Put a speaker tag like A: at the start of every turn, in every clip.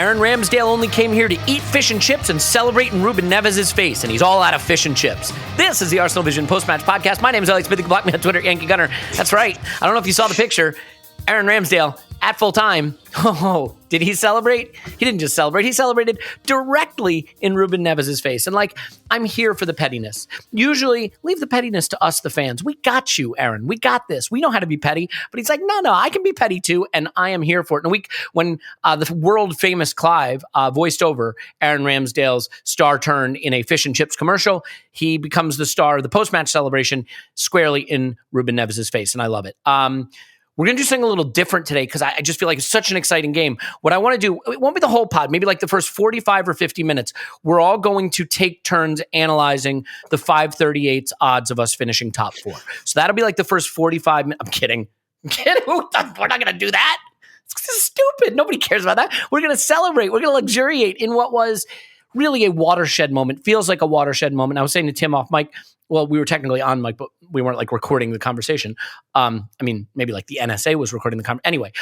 A: Aaron Ramsdale only came here to eat fish and chips and celebrate in Ruben Neves' face, and he's all out of fish and chips. This is the Arsenal Vision post-match podcast. My name is Elliot Smith. You can block me on Twitter, Yankee Gunner. That's right. I don't know if you saw the picture. Aaron Ramsdale at full time. Oh, did he celebrate? He didn't just celebrate. He celebrated directly in Ruben Neves' face. And I'm here for the pettiness. Usually, leave the pettiness to us, the fans. We got you, Aaron. We got this. We know how to be petty. But he's like, no, I can be petty too, and I am here for it. In a week when the world-famous Clive voiced over Aaron Ramsdale's star turn in a fish and chips commercial, he becomes the star of the post-match celebration squarely in Ruben Neves' face, and I love it. We're going to do something a little different today because I just feel like it's such an exciting game. What I want to do, it won't be the whole pod, maybe like the first 45 or 50 minutes. We're all going to take turns analyzing the 538's odds of us finishing top four. So that'll be like the first 45 minutes. I'm kidding. We're not going to do that. It's stupid. Nobody cares about that. We're going to celebrate. We're going to luxuriate in what was really a watershed moment. Feels like a watershed moment. I was saying to Tim off mic, well, we were technically on mic, but we weren't recording the conversation. Maybe like the NSA was recording the conversation. Anyway,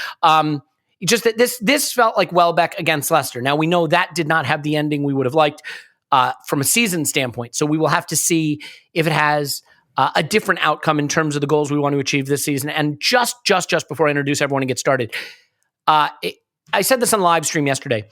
A: just that this felt like Welbeck against Leicester. Now we know that did not have the ending we would have liked from a season standpoint. So we will have to see if it has a different outcome in terms of the goals we want to achieve this season. And just before I introduce everyone and get started, I said this on live stream yesterday.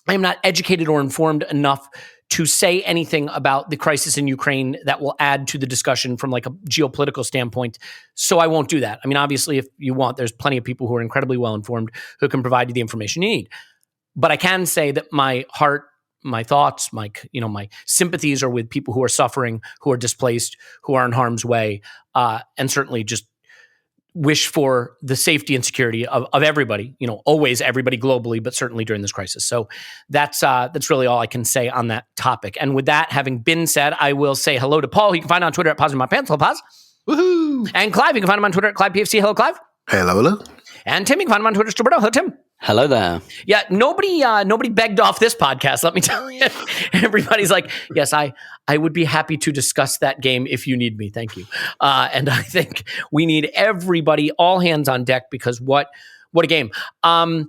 A: I am not educated or informed enough to say anything about the crisis in Ukraine that will add to the discussion from like a geopolitical standpoint. So I won't do that. I mean, obviously, if you want, there's plenty of people who are incredibly well informed who can provide you the information you need. But I can say that my heart, my thoughts, my sympathies are with people who are suffering, who are displaced, who are in harm's way, and certainly just wish for the safety and security of everybody, always everybody globally, but certainly during this crisis. So that's really all I can say on that topic. And with that having been said, I will say hello to Paul. You can find him on Twitter at Paz in My Pants. Hello, Paz.
B: Woohoo!
A: And Clive, you can find him on Twitter at ClivePFC. Hello, Clive.
B: Hello.
A: And Tim, you can find him on Twitter, Stuberto. Hello, Tim.
C: Hello there.
A: Yeah, nobody begged off this podcast, let me tell you. Everybody's like, yes, I would be happy to discuss that game if you need me. Thank you. And I think we need everybody, all hands on deck, because what a game. I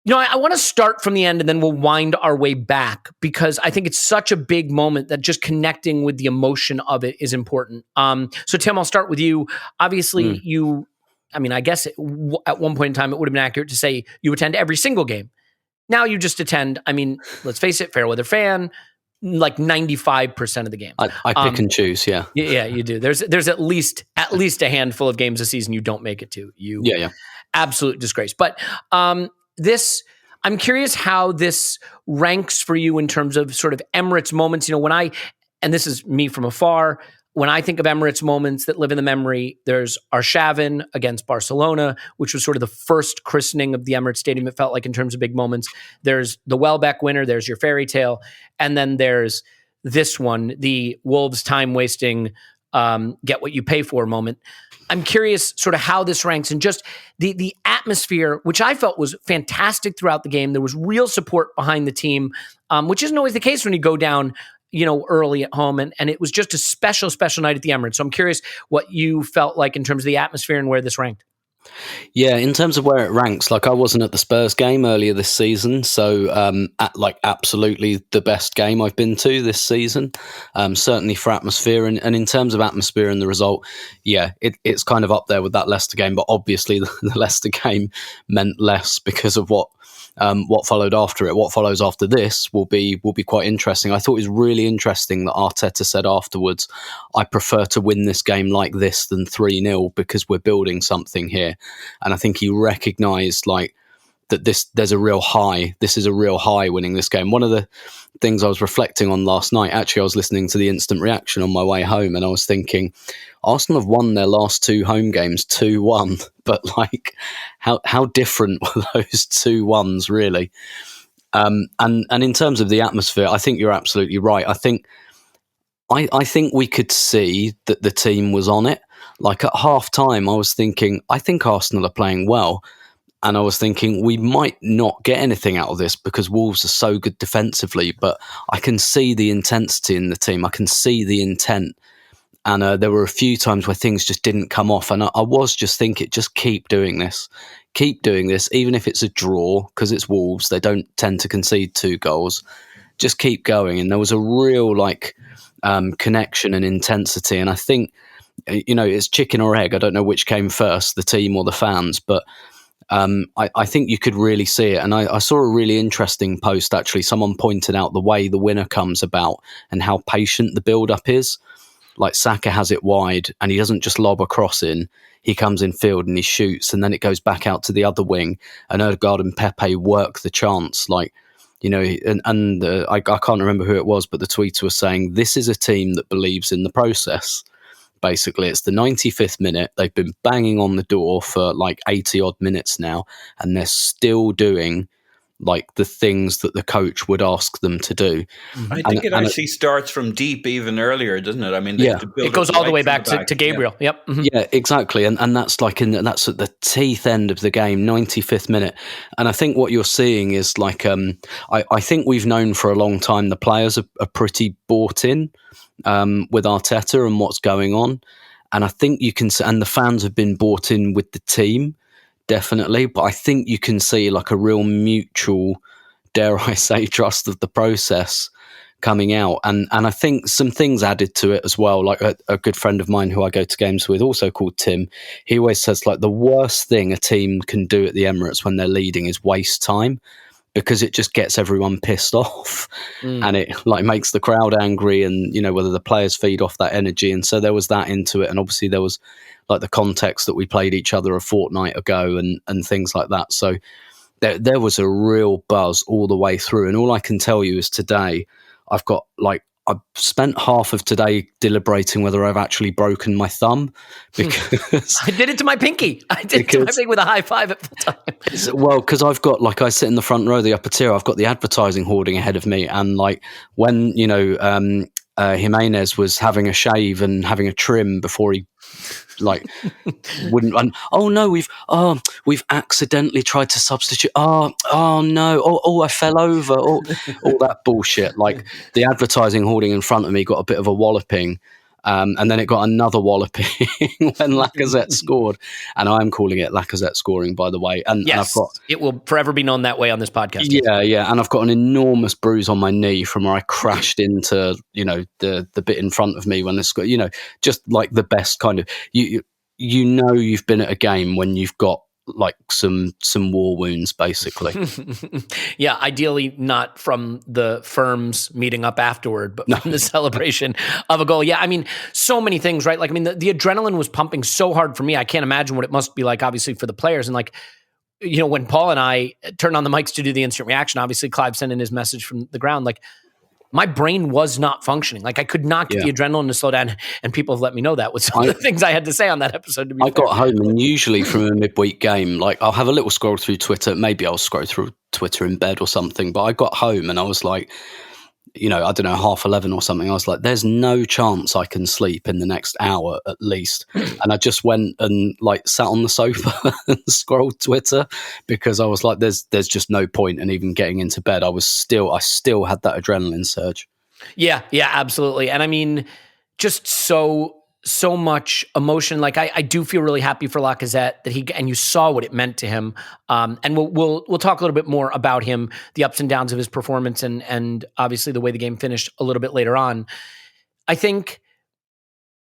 A: want to start from the end and then we'll wind our way back because I think it's such a big moment that just connecting with the emotion of it is important. So Tim, I'll start with you. Obviously, I guess at one point in time, it would have been accurate to say you attend every single game. Now you just attend, let's face it, fair weather fan, like 95% of the game.
C: I pick and choose, yeah.
A: Yeah, you do. There's at least a handful of games a season you don't make it to. Yeah. Absolute disgrace. But I'm curious how this ranks for you in terms of sort of Emirates moments. And this is me from afar, when I think of Emirates moments that live in the memory, there's Arshavin against Barcelona, which was sort of the first christening of the Emirates Stadium, it felt like, in terms of big moments. There's the Welbeck winner, there's your fairy tale, and then there's this one, the Wolves time-wasting, get what you pay for moment. I'm curious sort of how this ranks and just the atmosphere, which I felt was fantastic throughout the game. There was real support behind the team, which isn't always the case when you go down early at home. And it was just a special night at the Emirates. So I'm curious what you felt like in terms of the atmosphere and where this ranked.
C: Yeah, in terms of where it ranks, I wasn't at the Spurs game earlier this season, so absolutely the best game I've been to this season, certainly for atmosphere. And in terms of atmosphere and the result, yeah, it's kind of up there with that Leicester game, but obviously the Leicester game meant less because of what followed after it. What follows after this will be quite interesting. I thought it was really interesting that Arteta said afterwards, I prefer to win this game like this than 3-0 because we're building something here. And I think he recognised that there's a real high. This is a real high winning this game. One of the things I was reflecting on last night, actually I was listening to the instant reaction on my way home and I was thinking, Arsenal have won their last two home games 2-1, but how different were those 2-1s really? And in terms of the atmosphere, I think you're absolutely right. I think we could see that the team was on it. At half time, I was thinking, I think Arsenal are playing well. And I was thinking we might not get anything out of this because Wolves are so good defensively, but I can see the intensity in the team. I can see the intent And there were a few times where things just didn't come off. And I was just thinking, just keep doing this. Keep doing this, even if it's a draw, because it's Wolves. They don't tend to concede 2 goals. Just keep going. And there was a real connection and intensity. And I think, it's chicken or egg. I don't know which came first, the team or the fans. But I think you could really see it. And I saw a really interesting post, actually. Someone pointed out the way the winner comes about and how patient the build-up is. Like Saka has it wide and he doesn't just lob a cross in. He comes in field and he shoots, and then it goes back out to the other wing. And Odegaard and Pepe work the chance. I can't remember who it was, but the tweeter was saying, this is a team that believes in the process. Basically, it's the 95th minute. They've been banging on the door for 80 odd minutes now, and they're still doing the things that the coach would ask them to do.
B: I think it actually starts from deep even earlier, doesn't it? I mean,
A: it goes all the way back to Gabriel.
B: Yeah.
A: Yep. Mm-hmm.
C: Yeah, exactly. And that's that's at the teeth end of the game, 95th minute. And I think what you're seeing is I think we've known for a long time the players are pretty bought in with Arteta and what's going on. And I think you can, and the fans have been bought in with the team. Definitely, but I think you can see a real mutual, dare I say, trust of the process coming out. And I think some things added to it as well. Like a good friend of mine who I go to games with, also called Tim, he always says the worst thing a team can do at the Emirates when they're leading is waste time, because it just gets everyone pissed off and it makes the crowd angry, and whether the players feed off that energy. And so there was that into it, and obviously there was the context that we played each other a fortnight ago and things like that. So there was a real buzz all the way through. And all I can tell you is today I've got I've spent half of today deliberating whether I've actually broken my thumb, because
A: I did it to my pinky. I did it to my pinky with a high five at the time.
C: Well, because I've got I sit in the front row of the upper tier. I've got the advertising hoarding ahead of me, and when Jimenez was having a shave and having a trim before he wouldn't run. Oh no, we've accidentally tried to substitute. Oh no, I fell over. All that bullshit. The advertising hoarding in front of me got a bit of a walloping, and then it got another walloping when Lacazette scored. And I am calling it Lacazette scoring, by the way. And,
A: yes,
C: and
A: it will forever be known that way on this podcast.
C: Yeah. And I've got an enormous bruise on my knee from where I crashed into, the bit in front of me when this got, just the best kind of, you've been at a game when you've got some war wounds, basically.
A: Yeah, ideally not from the firms meeting up afterward, but from the celebration of a goal. Yeah, I mean, so many things, right? The adrenaline was pumping so hard for me. I can't imagine what it must be like, obviously, for the players. And when Paul and I turned on the mics to do the instant reaction, obviously Clive sent in his message from the ground, my brain was not functioning. I could not get the adrenaline to slow down, and people have let me know that with some of the things I had to say on that episode.
C: I got home, and usually from a midweek game, I'll have a little scroll through Twitter. Maybe I'll scroll through Twitter in bed or something. But I got home and I was I don't know, 11:30 or something. I was there's no chance I can sleep in the next hour at least. And I just went and sat on the sofa and scrolled Twitter, because I was there's just no point in even getting into bed. I still had that adrenaline surge. Yeah,
A: absolutely. And I mean, just so much emotion. I do feel really happy for Lacazette and you saw what it meant to him. And we'll talk a little bit more about him, the ups and downs of his performance, and obviously the way the game finished a little bit later on. I think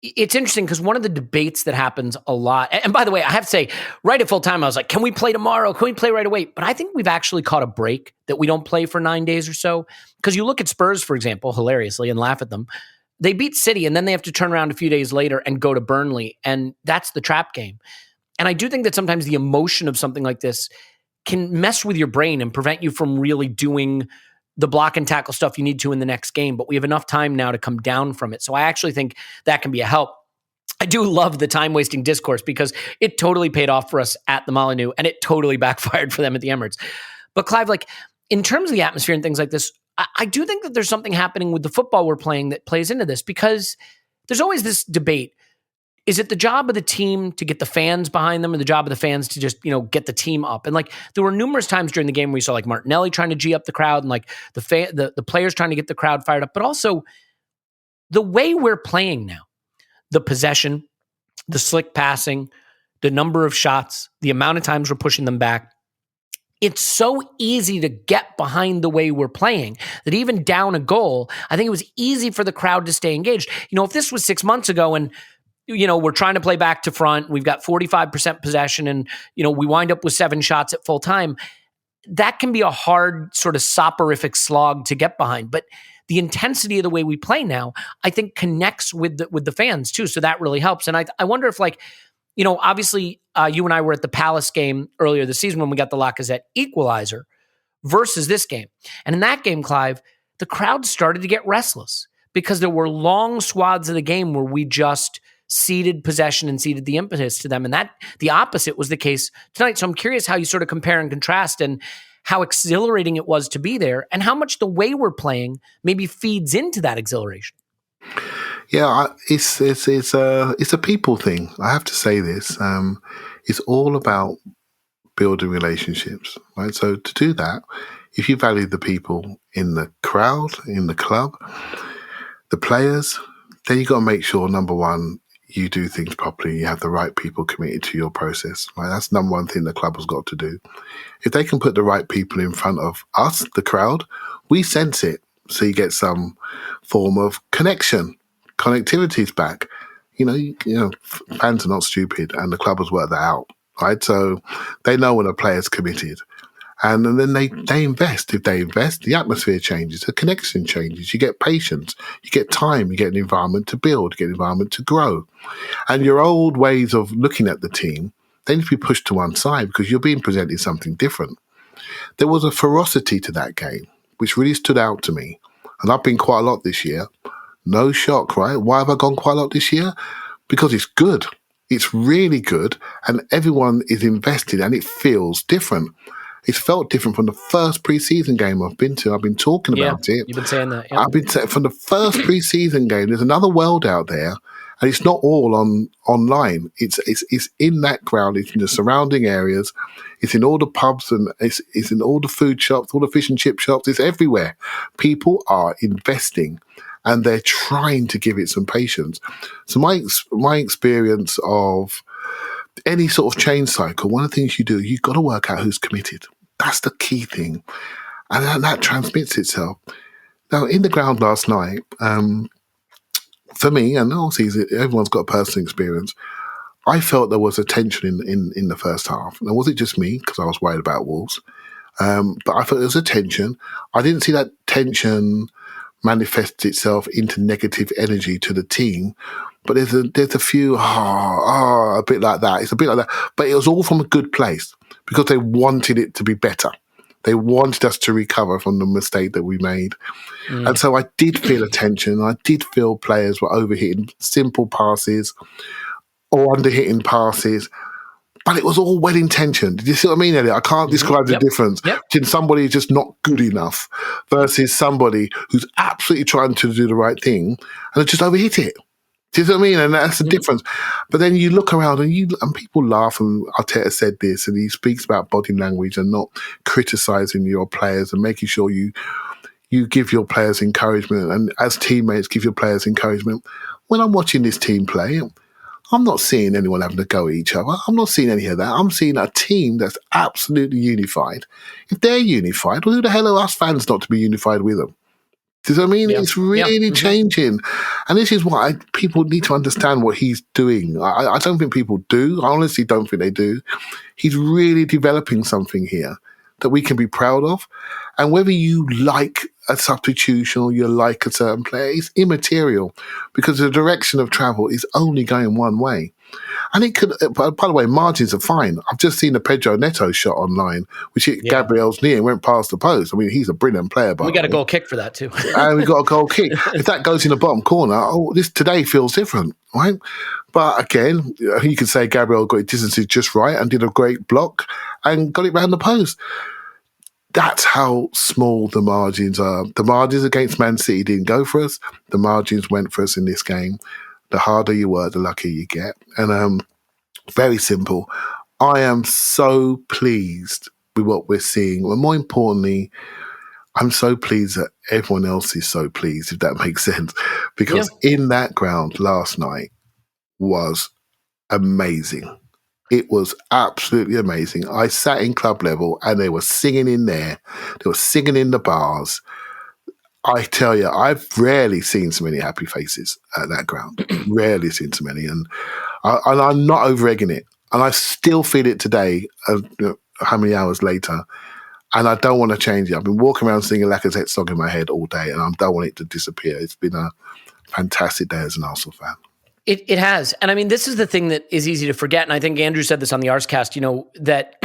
A: it's interesting because one of the debates that happens a lot, and by the way, I have to say, right at full time, I was can we play tomorrow? Can we play right away? But I think we've actually caught a break that we don't play for 9 days or so. Because you look at Spurs, for example, hilariously, and laugh at them. They beat City, and then they have to turn around a few days later and go to Burnley, and that's the trap game. And I do think that sometimes the emotion of something like this can mess with your brain and prevent you from really doing the block and tackle stuff you need to in the next game. But we have enough time now to come down from it. So I actually think that can be a help. I do love the time-wasting discourse because it totally paid off for us at the Molineux, and it totally backfired for them at the Emirates. But Clive, in terms of the atmosphere and things like this, I do think that there's something happening with the football we're playing that plays into this, because there's always this debate. Is it the job of the team to get the fans behind them, or the job of the fans to just, get the team up? And there were numerous times during the game where we saw Martinelli trying to G up the crowd and the players trying to get the crowd fired up, but also the way we're playing now, the possession, the slick passing, the number of shots, the amount of times we're pushing them back. It's so easy to get behind the way we're playing that even down a goal, I think it was easy for the crowd to stay engaged. If this was 6 months ago and, we're trying to play back to front, we've got 45% possession and, we wind up with 7 shots at full time, that can be a hard sort of soporific slog to get behind. But the intensity of the way we play now, I think connects with the fans too. So that really helps. And I wonder if obviously you and I were at the Palace game earlier this season when we got the Lacazette equalizer versus this game. And in that game, Clive, the crowd started to get restless because there were long swaths of the game where we just ceded possession and ceded the impetus to them. And that the opposite was the case tonight. So I'm curious how you sort of compare and contrast and how exhilarating it was to be there and how much the way we're playing maybe feeds into that exhilaration.
D: Yeah, it's a people thing. I have to say this. It's all about building relationships, right? So to do that, if you value the people in the crowd, in the club, the players, then you got to make sure, number one, you do things properly. You have the right people committed to your process, right? That's number one thing the club has got to do. If they can put the right people in front of us, the crowd, we sense it. So you get some form of connectivity's back. Fans are not stupid, and the club has worked that out, right? So they know when a player's committed, and then they invest. If they invest, the atmosphere changes, the connection changes. You get patience, you get time, you get an environment to build, you get an environment to grow, and your old ways of looking at the team they need to be pushed to one side because you're being presented something different. There was a ferocity to that game which really stood out to me, and I've been quite a lot this year. No shock, right? Why have I gone quite a lot this year? Because it's good. It's really good, and everyone is invested, and it feels different. It's felt different from the first pre-season game I've been to. I've been talking about it.
A: You've been saying that. Yeah.
D: I've been saying from the first pre-season game, there's another world out there, and it's not all online. It's in that crowd. It's in the surrounding areas. It's in all the pubs, and it's in all the food shops, all the fish and chip shops. It's everywhere. People are investing, and they're trying to give it some patience. So my experience of any sort of change cycle, one of the things you do, you've got to work out who's committed. That's the key thing. And that transmits itself. Now, in the ground last night, for me, and obviously everyone's got a personal experience, I felt there was a tension in the first half. Now, was it just me? Because I was worried about Wolves. But I felt there was a tension. I didn't see that tension manifest itself into negative energy to the team. But there's a few, a bit like that. It's a bit like that. But it was all from a good place because they wanted it to be better. They wanted us to recover from the mistake that we made. And so I did feel a tension. I did feel players were overhitting simple passes or underhitting passes. But it was all well-intentioned. Do you see what I mean, Elliot? I can't describe the difference between somebody who's just not good enough versus somebody who's absolutely trying to do the right thing and they just overhit it. Do you see what I mean? And that's the difference. But then you look around and people laugh, and Arteta said this, and he speaks about body language and not criticising your players and making sure you give your players encouragement, and as teammates give your players encouragement. When I'm watching this team play, I'm not seeing anyone having a go at each other. I'm not seeing any of that. I'm seeing a team that's absolutely unified. If they're unified, well, who the hell are us fans not to be unified with them? Do you know what I mean? Yeah. It's really changing. And this is why people need to understand what he's doing. I don't think people do. I honestly don't think they do. He's really developing something here that we can be proud of. And whether you like a substitution or you like a certain player, it's immaterial because the direction of travel is only going one way. And it could, by the way, margins are fine. I've just seen a Pedro Neto shot online, which hit Gabriel's knee and went past the post. I mean, he's a brilliant player.
A: We got a goal kick for that too.
D: And we got a goal kick. If that goes in the bottom corner, this today feels different, right? But again, you could say Gabriel got his distances just right and did a great block and got it round the post. That's how small the margins are. The margins against Man City didn't go for us. The margins went for us in this game. The harder you work, the luckier you get. And very simple. I am so pleased with what we're seeing. But more importantly, I'm so pleased that everyone else is so pleased, if that makes sense. Because in that ground last night, was amazing. It was absolutely amazing. I sat in club level and they were singing in there. They were singing in the bars. I tell you, I've rarely seen so many happy faces at that ground. Rarely seen so many. And I'm not over-egging it. And I still feel it today, how many hours later. And I don't want to change it. I've been walking around singing Lacazette song in my head all day, and I don't want it to disappear. It's been a fantastic day as an Arsenal fan.
A: It has. And I mean, this is the thing that is easy to forget. And I think Andrew said this on the Arscast, that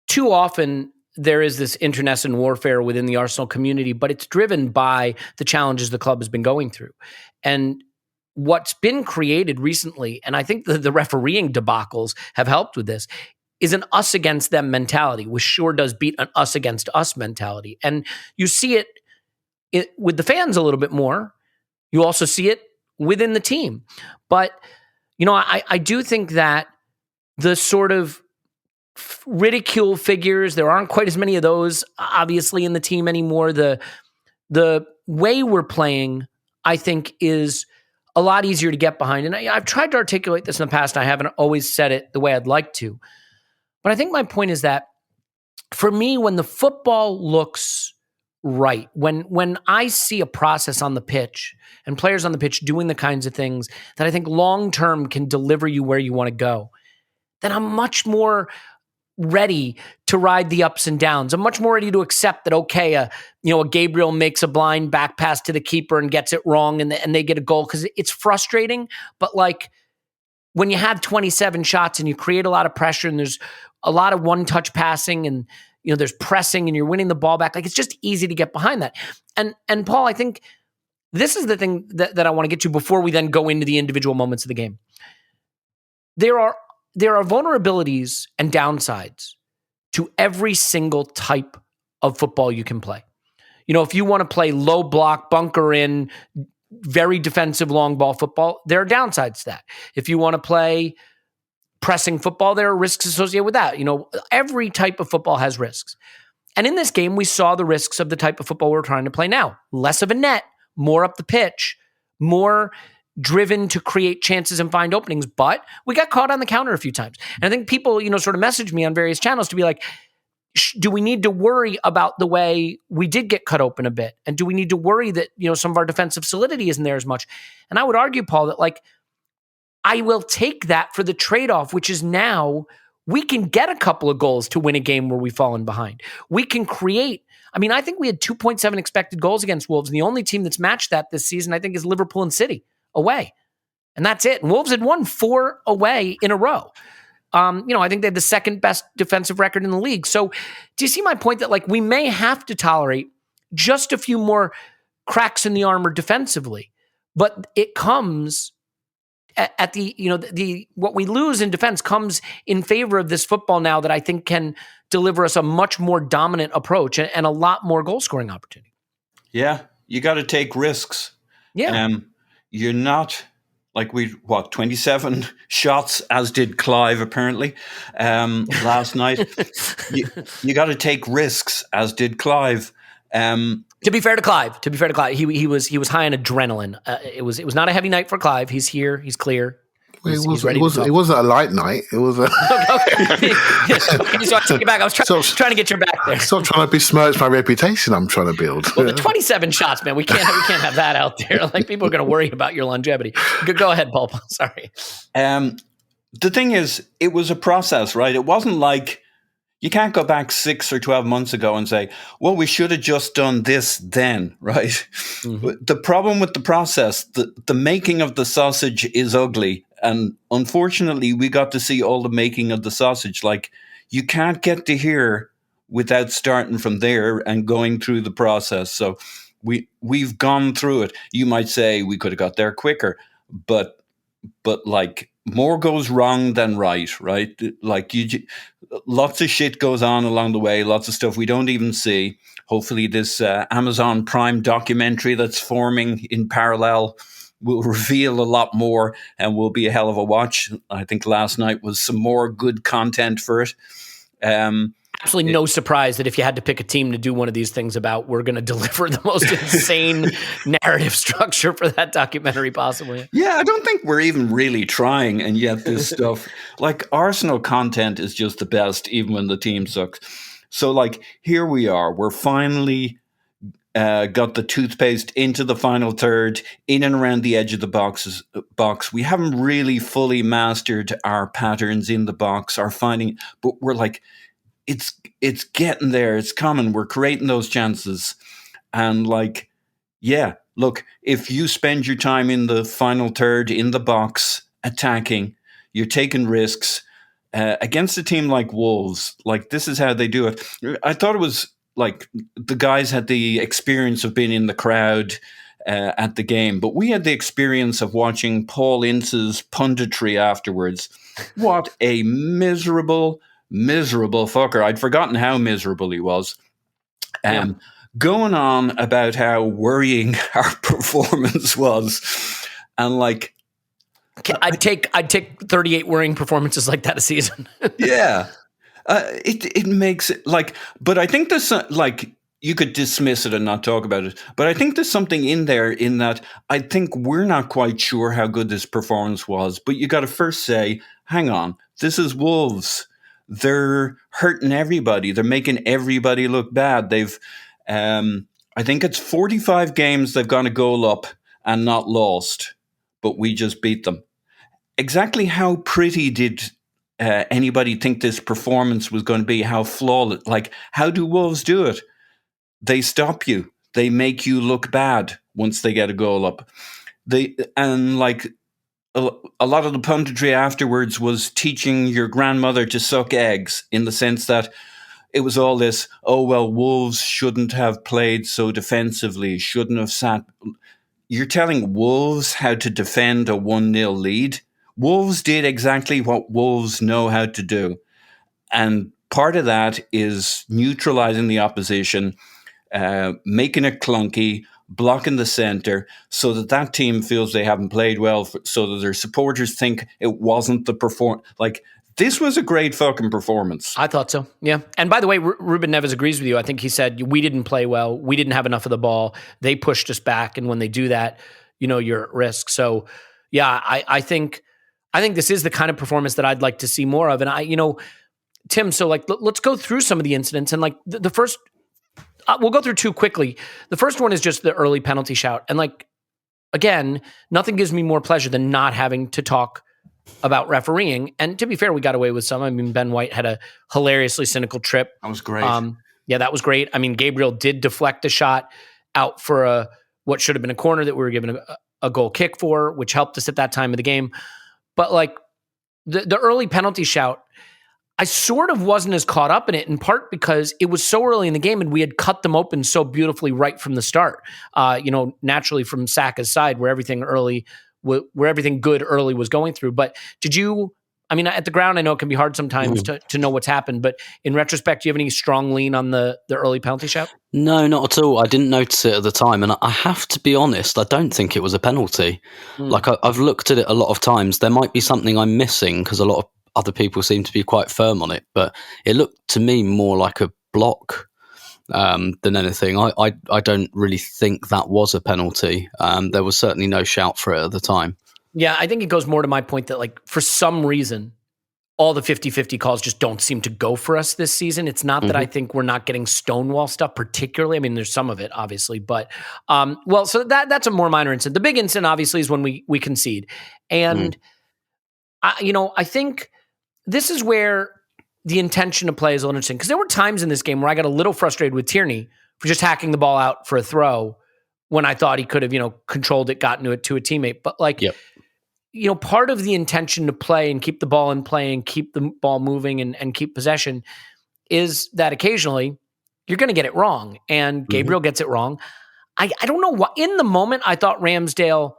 A: too often there is this internecine warfare within the Arsenal community, but it's driven by the challenges the club has been going through. And what's been created recently, and I think the refereeing debacles have helped with this, is an us against them mentality, which sure does beat an us against us mentality. And you see it with the fans a little bit more. You also see it within the team. But, I do think that the sort of ridicule figures, there aren't quite as many of those, obviously, in the team anymore. The way we're playing, I think, is a lot easier to get behind. And I've tried to articulate this in the past. I haven't always said it the way I'd like to. But I think my point is that, for me, when the football looks right, when I see a process on the pitch and players on the pitch doing the kinds of things that I think long-term can deliver you where you want to go, then I'm much more ready to ride the ups and downs. I'm much more ready to accept that, okay, a Gabriel makes a blind back pass to the keeper and gets it wrong and they get a goal, because it's frustrating. But like, when you have 27 shots and you create a lot of pressure and there's a lot of one-touch passing and there's pressing and you're winning the ball back, like, it's just easy to get behind that. And Paul, I think this is the thing that I want to get to before we then go into the individual moments of the game. There are vulnerabilities and downsides to every single type of football you can play. If you want to play low block, bunker in, very defensive long ball football, there are downsides to that. If you want to play pressing football, there are risks associated with that. Every type of football has risks. And in this game, we saw the risks of the type of football we're trying to play now. Less of a net, more up the pitch, more driven to create chances and find openings, but we got caught on the counter a few times. And I think people, sort of messaged me on various channels to be like, do we need to worry about the way we did get cut open a bit? And do we need to worry that, some of our defensive solidity isn't there as much? And I would argue, Paul, that like, I will take that for the trade-off, which is now we can get a couple of goals to win a game where we've fallen behind. We can create. I mean, I think we had 2.7 expected goals against Wolves. And the only team that's matched that this season, I think, is Liverpool and City away. And that's it. And Wolves had won 4 away in a row. I think they had the second best defensive record in the league. So do you see my point that like we may have to tolerate just a few more cracks in the armor defensively, but it comes at the what we lose in defense comes in favor of this football now that I think can deliver us a much more dominant approach and a lot more goal scoring opportunity.
B: Yeah, you got to take risks.
A: Yeah.
B: You're not like 27 shots, as did Clive apparently last night. You got to take risks, as did Clive.
A: To be fair to Clive, he was high on adrenaline. It was not a heavy night for Clive. He's here. He's clear.
D: It wasn't a light night. It was a.
A: Okay. So I take it back. I was trying to get your back there.
D: Stop trying to besmirch my reputation. I'm trying to build.
A: Well, the 27 shots, man. We can't have that out there. Like, people are going to worry about your longevity. Go ahead, Paul. Sorry.
B: The thing is, it was a process, right? It wasn't like you can't go back 6 or 12 months ago and say, well, we should have just done this then, right? Mm-hmm. The problem with the process, the making of the sausage is ugly. And unfortunately, we got to see all the making of the sausage. Like, you can't get to here without starting from there and going through the process. So we've gone through it. You might say we could have got there quicker, but like, more goes wrong than right? Like, lots of shit goes on along the way, lots of stuff we don't even see. Hopefully this Amazon Prime documentary that's forming in parallel will reveal a lot more and will be a hell of a watch. I think last night was some more good content for it.
A: absolutely no surprise that if you had to pick a team to do one of these things about, we're going to deliver the most insane narrative structure for that documentary possibly.
B: Yeah, I don't think we're even really trying, and yet this stuff, like Arsenal content is just the best, even when the team sucks. So, like, here we are. We're finally got the toothpaste into the final third, in and around the edge of the box. We haven't really fully mastered our patterns in the box, our finding, but we're like, it's getting there. It's coming. We're creating those chances, and like, yeah. Look, if you spend your time in the final third in the box attacking, you're taking risks against a team like Wolves. Like, this is how they do it. I thought it was like the guys had the experience of being in the crowd at the game, but we had the experience of watching Paul Ince's punditry afterwards. What a miserable fucker. I'd forgotten how miserable he was. Going on about how worrying our performance was, and like,
A: I'd take 38 worrying performances like that a season.
B: yeah, it makes it like, but I think there's like, you could dismiss it and not talk about it, but I think there's something in there in that I think we're not quite sure how good this performance was, but you got to first say, hang on, this is Wolves. They're hurting everybody. They're making everybody look bad. I think it's 45 games they've gone a goal up and not lost, but we just beat them. Exactly how pretty did anybody think this performance was going to be? How flawless? Like, how do Wolves do it? They stop you. They make you look bad once they get a goal up. A lot of the punditry afterwards was teaching your grandmother to suck eggs, in the sense that it was all this, oh, well, Wolves shouldn't have played so defensively, shouldn't have sat. You're telling Wolves how to defend a 1-0 lead? Wolves did exactly what Wolves know how to do. And part of that is neutralizing the opposition, making it clunky, blocking the center, so that team feels they haven't played well, so that their supporters think it wasn't the performance. Like, this was a great fucking performance.
A: I thought so, yeah. And by the way, Ruben Neves agrees with you. I think he said, we didn't play well. We didn't have enough of the ball. They pushed us back. And when they do that, you're at risk. So, yeah, I think this is the kind of performance that I'd like to see more of. And Tim, so like, let's go through some of the incidents. And like the first, we'll go through two quickly. The first one is just the early penalty shout. And like, again, nothing gives me more pleasure than not having to talk about refereeing. And to be fair, we got away with some. I mean, Ben White had a hilariously cynical trip.
B: That was great.
A: Yeah, that was great. I mean, Gabriel did deflect a shot out for what should have been a corner that we were given a goal kick for, which helped us at that time of the game. But like the early penalty shout, I sort of wasn't as caught up in it, in part because it was so early in the game and we had cut them open so beautifully right from the start. Naturally from Saka's side, where everything good early was going through. But at the ground, I know it can be hard sometimes to know what's happened, but in retrospect, do you have any strong lean on the early penalty shout?
C: No, not at all. I didn't notice it at the time. And I have to be honest, I don't think it was a penalty. Like, I've looked at it a lot of times. There might be something I'm missing because a lot of other people seem to be quite firm on it, but it looked to me more like a block than anything. I don't really think that was a penalty. There was certainly no shout for it at the time.
A: Yeah, I think it goes more to my point that, like, for some reason, all the 50-50 calls just don't seem to go for us this season. It's not that I think we're not getting Stonewall stuff particularly. I mean, there's some of it, obviously, but so that's a more minor incident. The big incident, obviously, is when we concede. And, I think this is where the intention to play is a little interesting, because there were times in this game where I got a little frustrated with Tierney for just hacking the ball out for a throw when I thought he could have, controlled it, gotten to a teammate. But like, part of the intention to play and keep the ball in play and keep the ball moving and keep possession is that occasionally you're going to get it wrong. And Gabriel gets it wrong. I don't know what, in the moment, I thought Ramsdale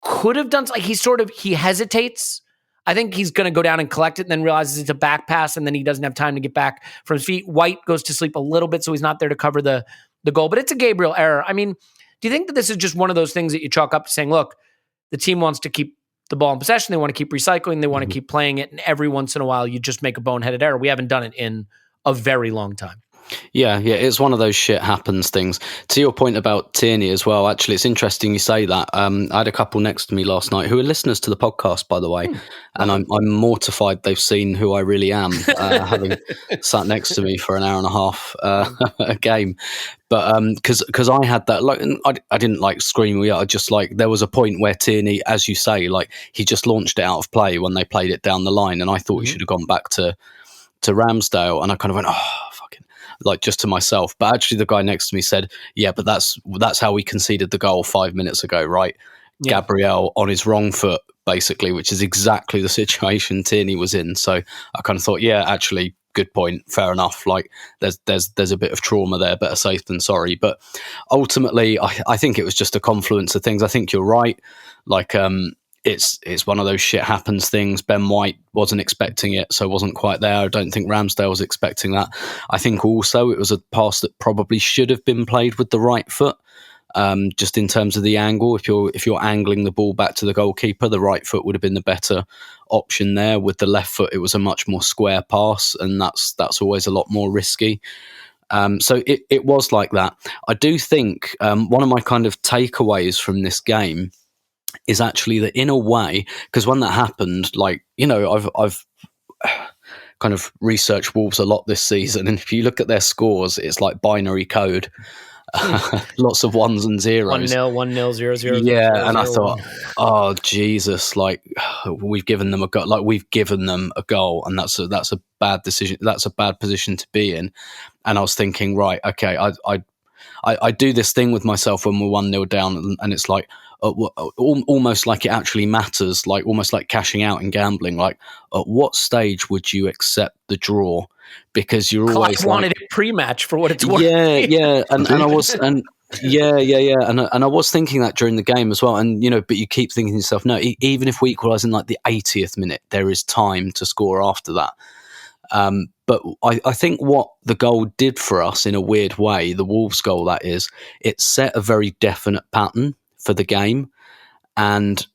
A: could have done, like, he hesitates. I think he's going to go down and collect it and then realizes it's a back pass and then he doesn't have time to get back from his feet. White goes to sleep a little bit, so he's not there to cover the goal. But it's a Gabriel error. I mean, do you think that this is just one of those things that you chalk up to saying, look, the team wants to keep the ball in possession, they want to keep recycling, they want to keep playing it, and every once in a while you just make a boneheaded error? We haven't done it in a very long time.
C: Yeah, it's one of those shit happens things. To your point about Tierney as well, actually, it's interesting you say that. I had a couple next to me last night who are listeners to the podcast, by the way, and I'm mortified they've seen who I really am, having sat next to me for an hour and a half a game. But because I had that, like, I didn't like screaming. I just like there was a point where Tierney, as you say, like he just launched it out of play when they played it down the line, and I thought he should have gone back to Ramsdale, and I kind of went, oh fucking. Like just to myself, but actually the guy next to me said, yeah, but that's how we conceded the goal 5 minutes ago, right? Yeah. Gabriel on his wrong foot, basically, which is exactly the situation Tierney was in. So I kind of thought, yeah, actually, good point, fair enough. Like there's a bit of trauma there, better safe than sorry. But ultimately, I think it was just a confluence of things. I think you're right. Like it's one of those shit happens things. Ben White wasn't expecting it, so wasn't quite there. I don't think Ramsdale was expecting that. I think also it was a pass that probably should have been played with the right foot, just in terms of the angle. If you're angling the ball back to the goalkeeper, the right foot would have been the better option there. With the left foot, it was a much more square pass, and that's always a lot more risky. So it was like that. I do think one of my kind of takeaways from this game is actually that in a way, because when that happened, like, you know, I've kind of researched Wolves a lot this season, and if you look at their scores, it's like binary code. Lots of ones and zeros.
A: 1-0, 1-0, 0-0.
C: Yeah,
A: 0-0,
C: and I thought, oh Jesus, like we've given them a goal, and that's a bad decision. That's a bad position to be in. And I was thinking, right, okay, I do this thing with myself when we're 1-0 down, and it's like almost like it actually matters, like almost like cashing out and gambling. Like, at what stage would you accept the draw? Because you're always
A: Clive wanted it pre-match for what it's worth.
C: Yeah, and I was and. Yeah, and I was thinking that during the game as well, and you know, but you keep thinking to yourself, no, even if we equalise in like the 80th minute, there is time to score after that. But I think what the goal did for us in a weird way, the Wolves goal that is, it set a very definite pattern for the game, and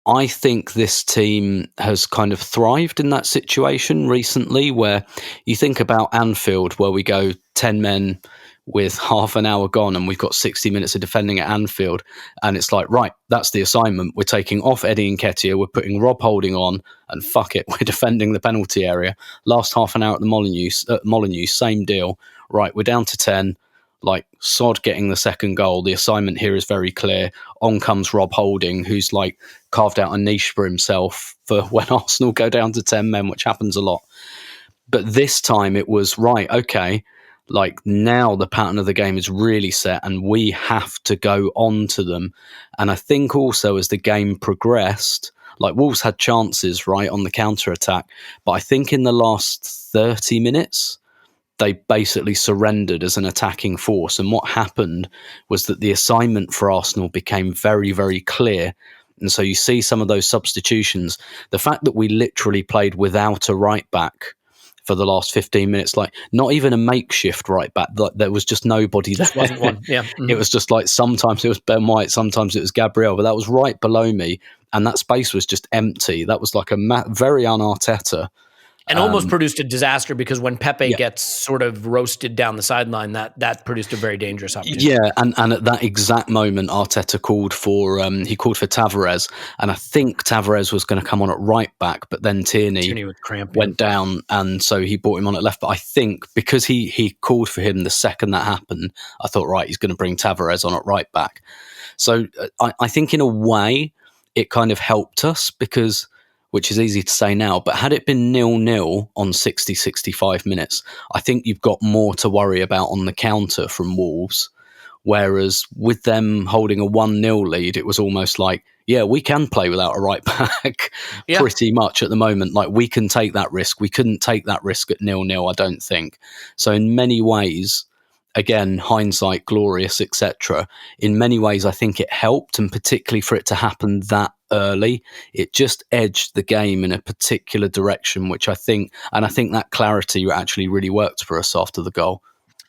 C: I think this team has kind of thrived in that situation recently, where you think about Anfield, where we go 10 men with half an hour gone and we've got 60 minutes of defending at Anfield, and it's like, right, that's the assignment. We're taking off Eddie Nketiah, we're putting Rob Holding on, and fuck it, we're defending the penalty area. Last half an hour at the Molineux, same deal. Right, we're down to 10, like sod getting the second goal. The assignment here is very clear. On comes Rob Holding, who's like carved out a niche for himself for when Arsenal go down to 10 men, which happens a lot. But this time it was, right, okay, like now the pattern of the game is really set and we have to go on to them. And I think also as the game progressed, like Wolves had chances, right, on the counter-attack, but I think in the last 30 minutes, they basically surrendered as an attacking force. And what happened was that the assignment for Arsenal became very, very clear. And so you see some of those substitutions. The fact that we literally played without a right back for the last 15 minutes, like not even a makeshift right back, like there was just nobody there.
A: Wasn't one. Yeah. Mm-hmm.
C: It was just like sometimes it was Ben White, sometimes it was Gabriel, but that was right below me. And that space was just empty. That was like a very un-Arteta.
A: And almost produced a disaster, because when Pepe gets sort of roasted down the sideline, that produced a very dangerous opportunity.
C: Yeah, and at that exact moment, Arteta called for Tavares, and I think Tavares was going to come on at right back, but then Tierney went down, and so he brought him on at left. But I think because he called for him the second that happened, I thought, right, he's going to bring Tavares on at right back. So I think in a way it kind of helped us, because, which is easy to say now, but had it been 0-0 on 60, 65 minutes, I think you've got more to worry about on the counter from Wolves. Whereas with them holding a 1-0 lead, it was almost like, yeah, we can play without a right back pretty much at the moment. Like, we can take that risk. We couldn't take that risk at 0-0, I don't think. So in many ways, again, hindsight, glorious, etc. In many ways, I think it helped, and particularly for it to happen that early, it just edged the game in a particular direction, which I think that clarity actually really worked for us after the goal.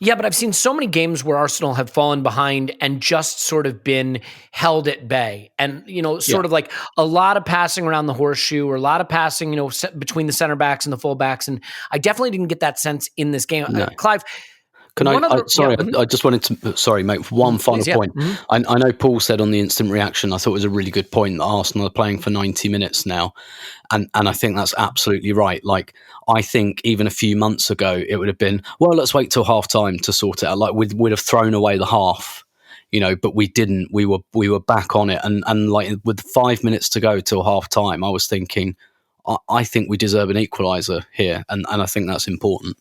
A: Yeah, but I've seen so many games where Arsenal have fallen behind and just sort of been held at bay. And, sort of like a lot of passing around the horseshoe or a lot of passing, between the center backs and the full backs. And I definitely didn't get that sense in this game.
C: No.
A: Clive,
C: I just wanted to, make one final point. I know Paul said on the instant reaction, I thought it was a really good point that Arsenal are playing for 90 minutes now. And I think that's absolutely right. Like, I think even a few months ago, it would have been, well, let's wait till half time to sort it out. Like, we'd have thrown away the half, but we didn't. We were back on it. And like, with 5 minutes to go till half time, I was thinking, I think we deserve an equaliser here. And I think that's important.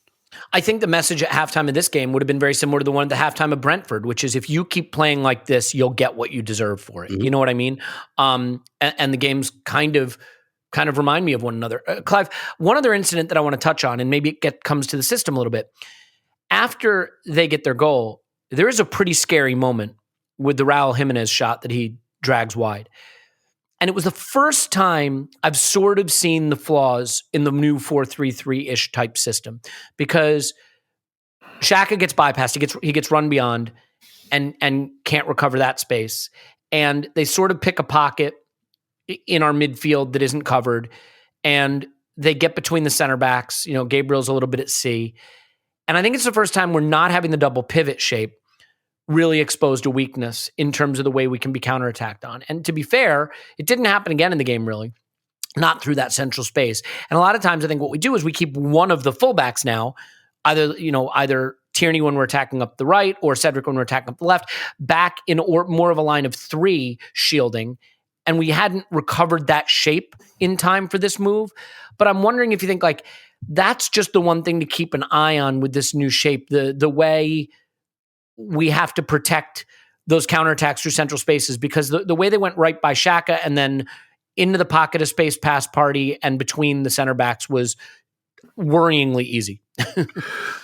A: I think the message at halftime of this game would have been very similar to the one at the halftime of Brentford, which is if you keep playing like this, you'll get what you deserve for it. Mm-hmm. You know what I mean? And the games kind of remind me of one another. Clive, one other incident that I want to touch on, and maybe it comes to the system a little bit. After they get their goal, there is a pretty scary moment with the Raul Jimenez shot that he drags wide. And it was the first time I've sort of seen the flaws in the new 4-3-3-ish type system, because Xhaka gets bypassed. He gets run beyond and can't recover that space. And they sort of pick a pocket in our midfield that isn't covered, and they get between the center backs. Gabriel's a little bit at sea. And I think it's the first time we're not having the double pivot shape really exposed a weakness in terms of the way we can be counterattacked on. And to be fair, it didn't happen again in the game, really, not through that central space. And a lot of times I think what we do is we keep one of the fullbacks now, either Tierney when we're attacking up the right or Cedric when we're attacking up the left, back in or more of a line of three shielding. And we hadn't recovered that shape in time for this move. But I'm wondering if you think like that's just the one thing to keep an eye on with this new shape, the way we have to protect those counterattacks through central spaces, because the way they went right by Xhaka and then into the pocket of space past Partey and between the center backs was worryingly easy.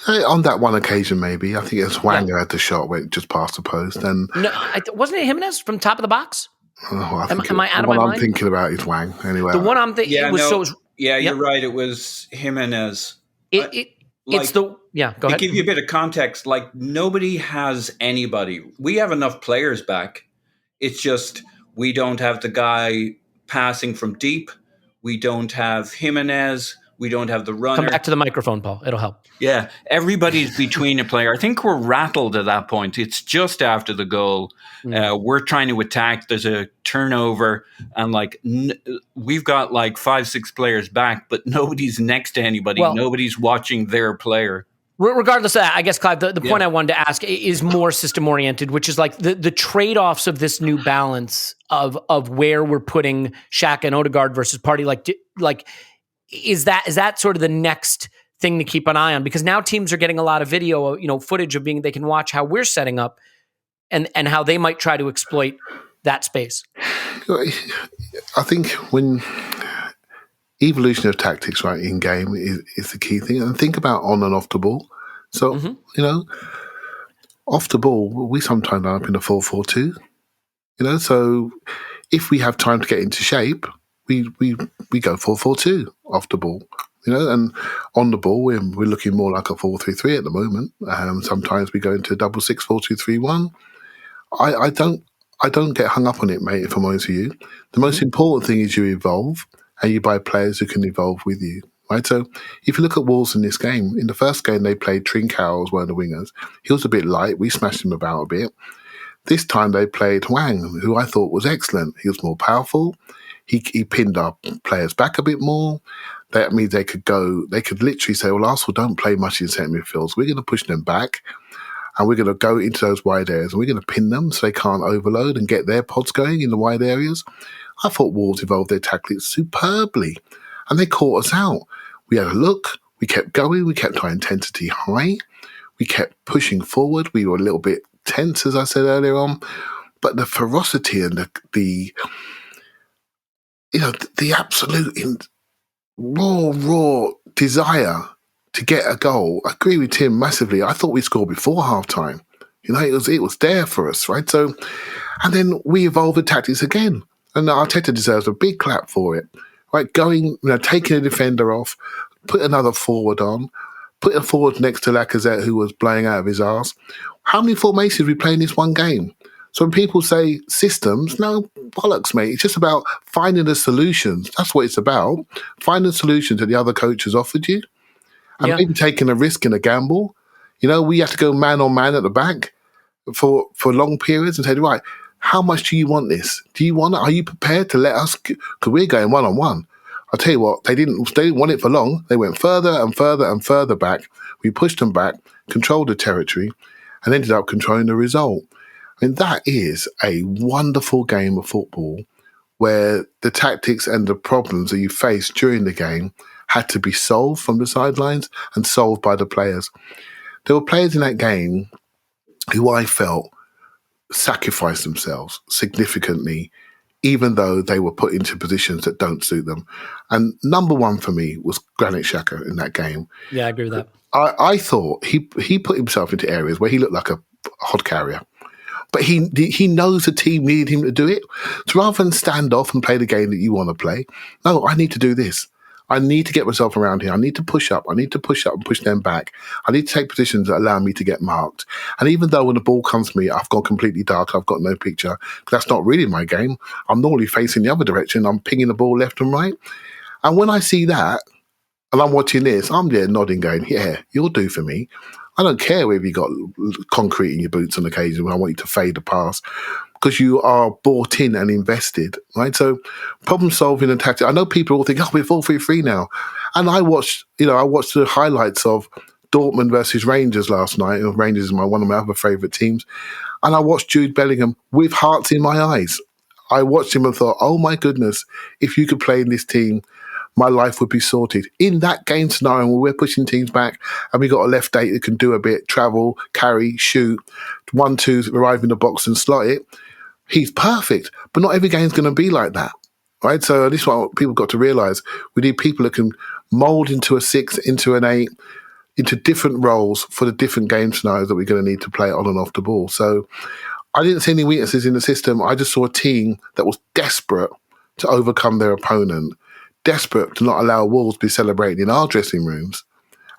D: On that one occasion, maybe. I think it was Wang who had the shot where it just passed the post. And
A: no, wasn't it Jimenez from top of the box?
D: Am I out of
A: my mind?
D: What I'm thinking about is Wang. Anyway,
A: the one I'm thinking
B: you're right. It was Jimenez.
A: Go ahead.
B: To give you a bit of context, like nobody has anybody. We have enough players back. It's just we don't have the guy passing from deep. We don't have Jimenez. We don't have the runner.
A: Come back to the microphone, Paul. It'll help.
B: Yeah, everybody's between a player. I think we're rattled at that point. It's just after the goal. We're trying to attack. There's a turnover, and we've got 5-6 players back, but nobody's next to anybody. Nobody's watching their player.
A: Regardless of that, I guess, Clive, the point I wanted to ask is more system-oriented, which is like the trade-offs of this new balance of where we're putting Xhaka and Odegaard versus Partey. Is that sort of the next thing to keep an eye on? Because now teams are getting a lot of video, footage of they can watch how we're setting up and how they might try to exploit that space.
D: I think when evolution of tactics, right, in game is the key thing. And think about on and off the ball. So, off the ball, we sometimes end up in a 4-4-2. So if we have time to get into shape, we go 4-4-2 off the ball, and on the ball we're looking more like a 4-3-3 at the moment. Sometimes we go into a 6-4-2-3-1. I don't get hung up on it, mate. If I'm honest with you, the most important thing is you evolve and you buy players who can evolve with you, right? So if you look at Wolves in this game, in the first game they played Trincao as one of the wingers. He was a bit light. We smashed him about a bit. This time they played Wang, who I thought was excellent. He was more powerful. He pinned our players back a bit more. That means they could literally say, well, Arsenal don't play much in centre midfield, so we're going to push them back and we're going to go into those wide areas and we're going to pin them so they can't overload and get their pods going in the wide areas. I thought Wolves evolved their tactics superbly and they caught us out. We had a look, we kept going, we kept our intensity high, we kept pushing forward, we were a little bit tense, as I said earlier on, but the ferocity and the absolute raw desire to get a goal. I agree with Tim massively. I thought we scored before halftime. It was there for us, right? So, and then we evolved the tactics again, and Arteta deserves a big clap for it, right? Going, taking a defender off, put another forward on, put a forward next to Lacazette who was blowing out of his arse. How many formations we play in this one game? So when people say systems, no, bollocks, mate. It's just about finding the solutions. That's what it's about. Finding solutions that the other coach has offered you and maybe taking a risk and a gamble. We have to go man on man at the back for long periods and say, right, how much do you want this? Do you want it? Are you prepared to let us? Because we're going one-on-one. I'll tell you what, they didn't want it for long. They went further and further and further back. We pushed them back, controlled the territory, and ended up controlling the result. I mean, that is a wonderful game of football where the tactics and the problems that you faced during the game had to be solved from the sidelines and solved by the players. There were players in that game who I felt sacrificed themselves significantly, even though they were put into positions that don't suit them. And number one for me was Granit Xhaka in that game.
A: Yeah, I agree with that.
D: I thought he put himself into areas where he looked like a hod carrier. But he knows the team needed him to do it. So rather than stand off and play the game that you want to play, no, I need to do this. I need to get myself around here. I need to push up. I need to push up and push them back. I need to take positions that allow me to get marked. And even though when the ball comes to me, I've gone completely dark, I've got no picture, that's not really my game. I'm normally facing the other direction. I'm pinging the ball left and right. And when I see that, and I'm watching this, I'm there nodding, going, yeah, you'll do for me. I don't care whether you got concrete in your boots on occasion when I want you to fade the pass, because you are bought in and invested, right? So problem solving and tactics. I know people all think, oh, we're 4-3-3 now. And I watched the highlights of Dortmund versus Rangers last night. Rangers is one of my other favourite teams. And I watched Jude Bellingham with hearts in my eyes. I watched him and thought, oh my goodness, if you could play in this team, my life would be sorted. In that game scenario where we're pushing teams back and we got a left eight that can do a bit, travel, carry, shoot, 1-2, arrive in the box and slot it, he's perfect. But not every game's going to be like that, right? So this is what people got to realise. We need people that can mould into a 6, into an 8, into different roles for the different game scenarios that we're going to need to play on and off the ball. So I didn't see any weaknesses in the system. I just saw a team that was desperate to overcome their opponent, desperate to not allow Wolves to be celebrating in our dressing rooms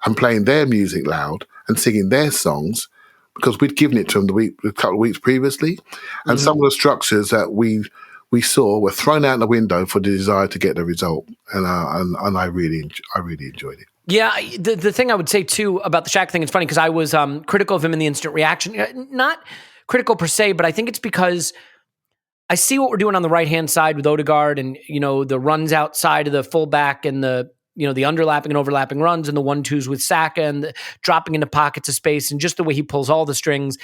D: and playing their music loud and singing their songs, because we'd given it to them a couple of weeks previously. And some of the structures that we saw were thrown out the window for the desire to get the result. And I really enjoyed it.
A: Yeah, the thing I would say too about the Shaq thing, it's funny because I was critical of him in the instant reaction. Not critical per se, but I think it's because I see what we're doing on the right-hand side with Odegaard and, the runs outside of the fullback and the underlapping and overlapping runs and the 1-2s with Saka and the dropping into pockets of space and just the way he pulls all the strings.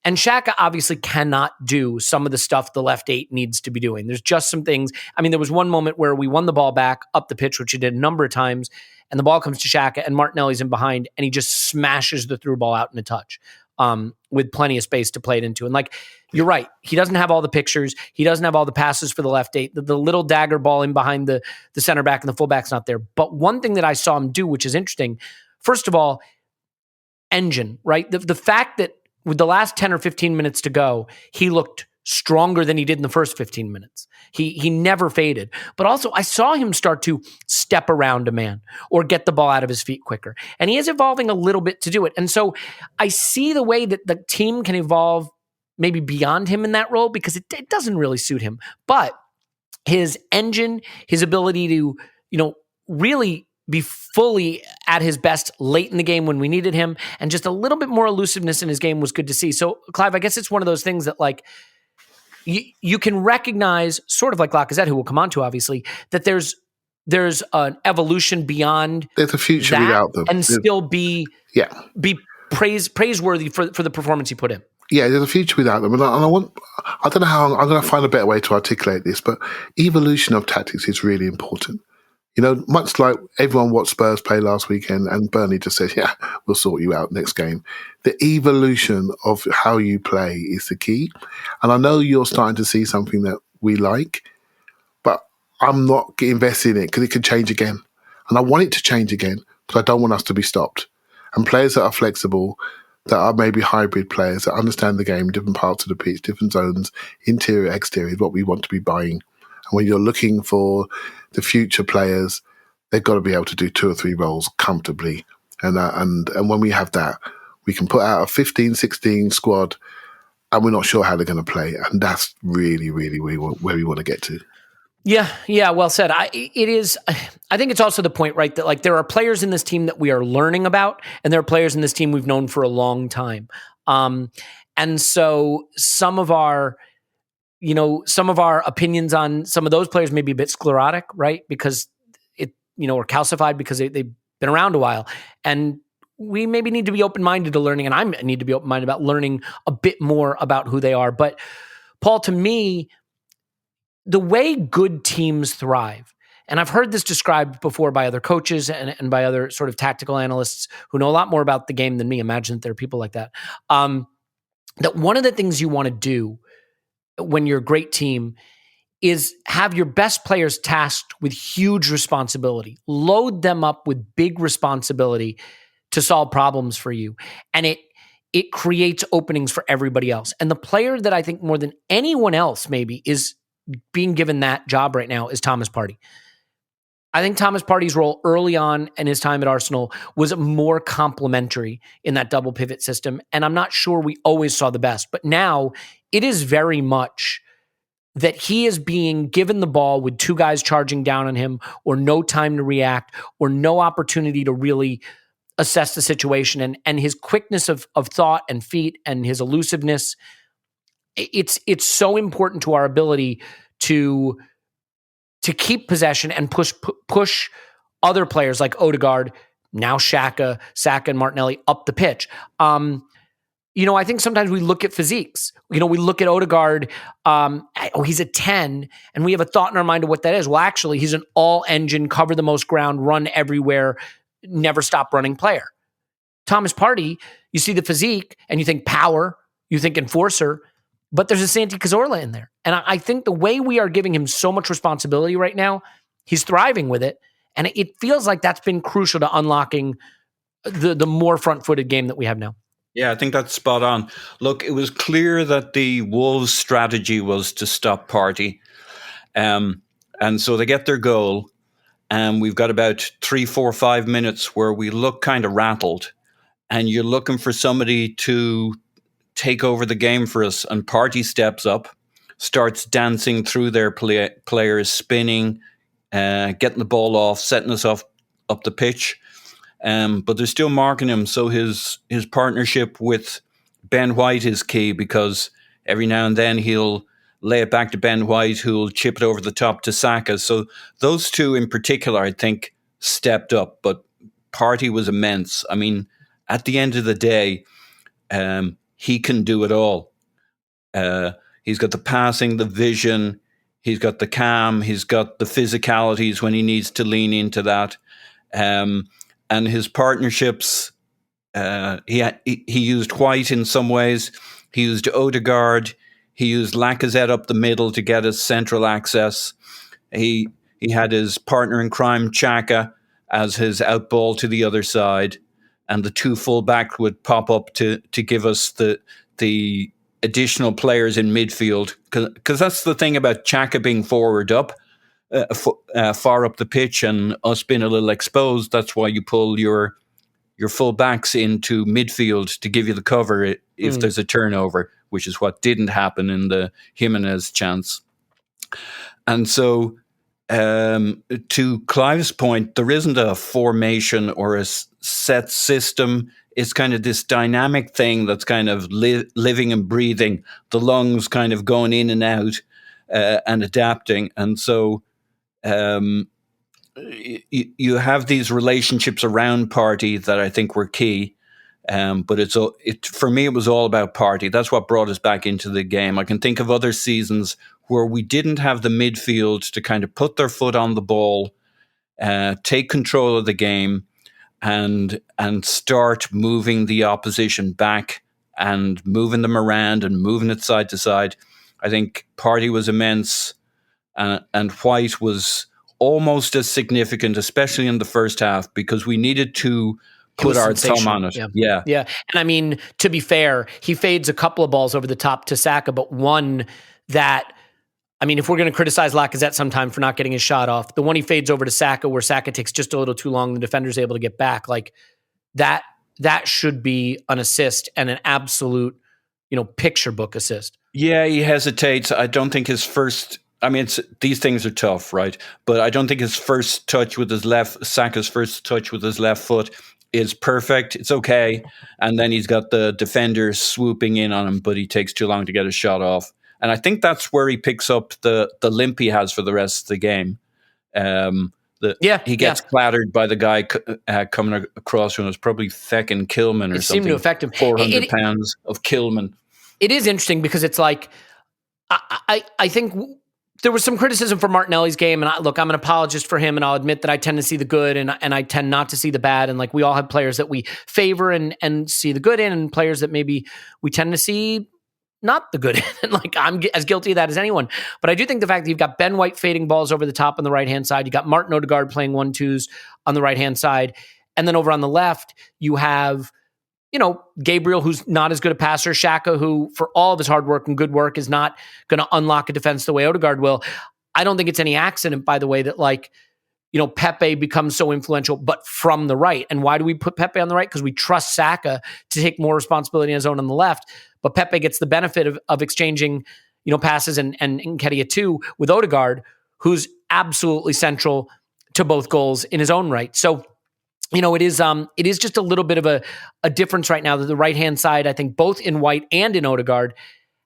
A: And Xhaka obviously cannot do some of the stuff the left 8 needs to be doing. There's just some things. I mean, there was one moment where we won the ball back up the pitch, which he did a number of times, and the ball comes to Xhaka and Martinelli's in behind and he just smashes the through ball out in a touch. With plenty of space to play it into. And you're right. He doesn't have all the pictures. He doesn't have all the passes for the left 8. The little dagger ball in behind the center back and the fullback's not there. But one thing that I saw him do, which is interesting, first of all, engine, right? The fact that with the last 10 or 15 minutes to go, he looked stronger than he did in the first 15 minutes. He never faded. But also, I saw him start to step around a man or get the ball out of his feet quicker. And he is evolving a little bit to do it. And so I see the way that the team can evolve maybe beyond him in that role, because it doesn't really suit him. But his engine, his ability to, really be fully at his best late in the game when we needed him, and just a little bit more elusiveness in his game was good to see. So, Clive, I guess it's one of those things that you can recognize, sort of like Lacazette, who we'll come on to, obviously, that there's an evolution beyond.
D: There's a future without them,
A: and still be praiseworthy for the performance he put in.
D: Yeah, there's a future without them, and I don't know how I'm going to find a better way to articulate this, but evolution of tactics is really important. Much like everyone watched Spurs play last weekend, and Burnley just said, "Yeah, we'll sort you out next game." The evolution of how you play is the key, and I know you're starting to see something that we like, but I'm not invested in it because it could change again, and I want it to change again because I don't want us to be stopped. And players that are flexible, that are maybe hybrid players that understand the game, different parts of the pitch, different zones, interior, exterior, is what we want to be buying. And when you're looking for the future players, they've got to be able to do 2 or 3 roles comfortably And when we have that, we can put out a 15, 16 squad, and we're not sure how they're going to play. And that's really, really where we want to get to.
A: Yeah, well said. I think it's also the point, right, that like there are players in this team that we are learning about, and there are players in this team we've known for a long time. And so some of our opinions on some of those players may be a bit sclerotic, right? Because or calcified because they've been around a while. And we maybe need to be open-minded to learning, and I need to be open-minded about learning a bit more about who they are. But Paul, to me, the way good teams thrive, and I've heard this described before by other coaches and by other sort of tactical analysts who know a lot more about the game than me. Imagine that there are people like that. That one of the things you want to do when you're a great team is have your best players tasked with huge responsibility. Load them up with big responsibility to solve problems for you. And it creates openings for everybody else. And the player that I think more than anyone else maybe is being given that job right now is Thomas Partey. I think Thomas Partey's role early on in his time at Arsenal was more complementary in that double pivot system. And I'm not sure we always saw the best, but now it is very much that he is being given the ball with two guys charging down on him, or no time to react, or no opportunity to really assess the situation. And his quickness of thought and feet and his elusiveness, it's so important to our ability to keep possession and push other players like Odegaard, now Saka and Martinelli up the pitch. I think sometimes we look at physiques. We look at Odegaard, he's a 10, and we have a thought in our mind of what that is. Well, actually, he's an all-engine, cover the most ground, run everywhere, never stop running player. Thomas Partey, you see the physique, and you think power, you think enforcer, but there's a Santi Cazorla in there. And I think the way we are giving him so much responsibility right now, he's thriving with it, and it feels like that's been crucial to unlocking the more front-footed game that we have now.
B: Yeah, I think that's spot on. Look, it was clear that the Wolves' strategy was to stop Partey. And so they get their goal, and we've got about 3, 4, 5 minutes where we look kind of rattled, and you're looking for somebody to take over the game for us. And Partey steps up, starts dancing through their players, spinning, getting the ball off, setting us up the pitch. But they're still marking him. So his partnership with Ben White is key, because every now and then he'll lay it back to Ben White, who'll chip it over the top to Saka. So those two in particular, I think, stepped up. But Partey was immense. I mean, at the end of the day, he can do it all. He's got the passing, the vision, he's got the calm, he's got the physicalities when he needs to lean into that. And his partnerships, he used White in some ways. He used Odegaard. He used Lacazette up the middle to get us central access. He had his partner in crime, Xhaka, as his outball to the other side. And the two fullbacks would pop up to give us the additional players in midfield. Because that's the thing about Xhaka being forward up. Far up the pitch and us being a little exposed. That's why you pull your full backs into midfield to give you the cover if there's a turnover, which is what didn't happen in the Jimenez chance. And so to Clive's point, there isn't a formation or a set system. It's kind of this dynamic thing that's kind of living and breathing, the lungs kind of going in and out and adapting. And so you have these relationships around Partey that I think were key. But for me, it was all about Partey. That's what brought us back into the game. I can think of other seasons where we didn't have the midfield to kind of put their foot on the ball, take control of the game, and start moving the opposition back and moving them around and moving it side to side. I think Partey was immense. And White was almost as significant, especially in the first half, because we needed to put our thumb on it. Yeah.
A: And I mean, to be fair, he fades a couple of balls over the top to Saka, but one that, I mean, if we're going to criticize Lacazette sometime for not getting his shot off, the one he fades over to Saka where Saka takes just a little too long, the defender's able to get back. Like, that should be an assist and an absolute, picture book assist.
B: Yeah, he hesitates. I don't think his first. I mean, these things are tough, right? But I don't think his first touch with Saka's first touch with his left foot is perfect. It's okay. And then he's got the defender swooping in on him, but he takes too long to get a shot off. And I think that's where he picks up the limp he has for the rest of the game. He gets clattered by the guy coming across from us, probably Feckin Kilman or something. It
A: seemed to affect him.
B: 400 pounds of Kilman.
A: It is interesting because it's like, I think there was some criticism for Martinelli's game, and I'm an apologist for him, and I'll admit that I tend to see the good and I tend not to see the bad. And like, we all have players that we favor and see the good in, and players that maybe we tend to see not the good in. And like, I'm as guilty of that as anyone. But I do think the fact that you've got Ben White fading balls over the top on the right-hand side, you got Martin Odegaard playing 1-2s on the right-hand side, and then over on the left, you have Gabriel, who's not as good a passer, Xhaka, who, for all of his hard work and good work, is not going to unlock a defense the way Odegaard will. I don't think it's any accident, by the way, that Pepe becomes so influential, but from the right. And why do we put Pepe on the right? Because we trust Saka to take more responsibility on his own on the left. But Pepe gets the benefit of exchanging, passes and Nketiah too with Odegaard, who's absolutely central to both goals in his own right. So, it is just a little bit of a difference right now that the right-hand side, I think both in White and in Odegaard,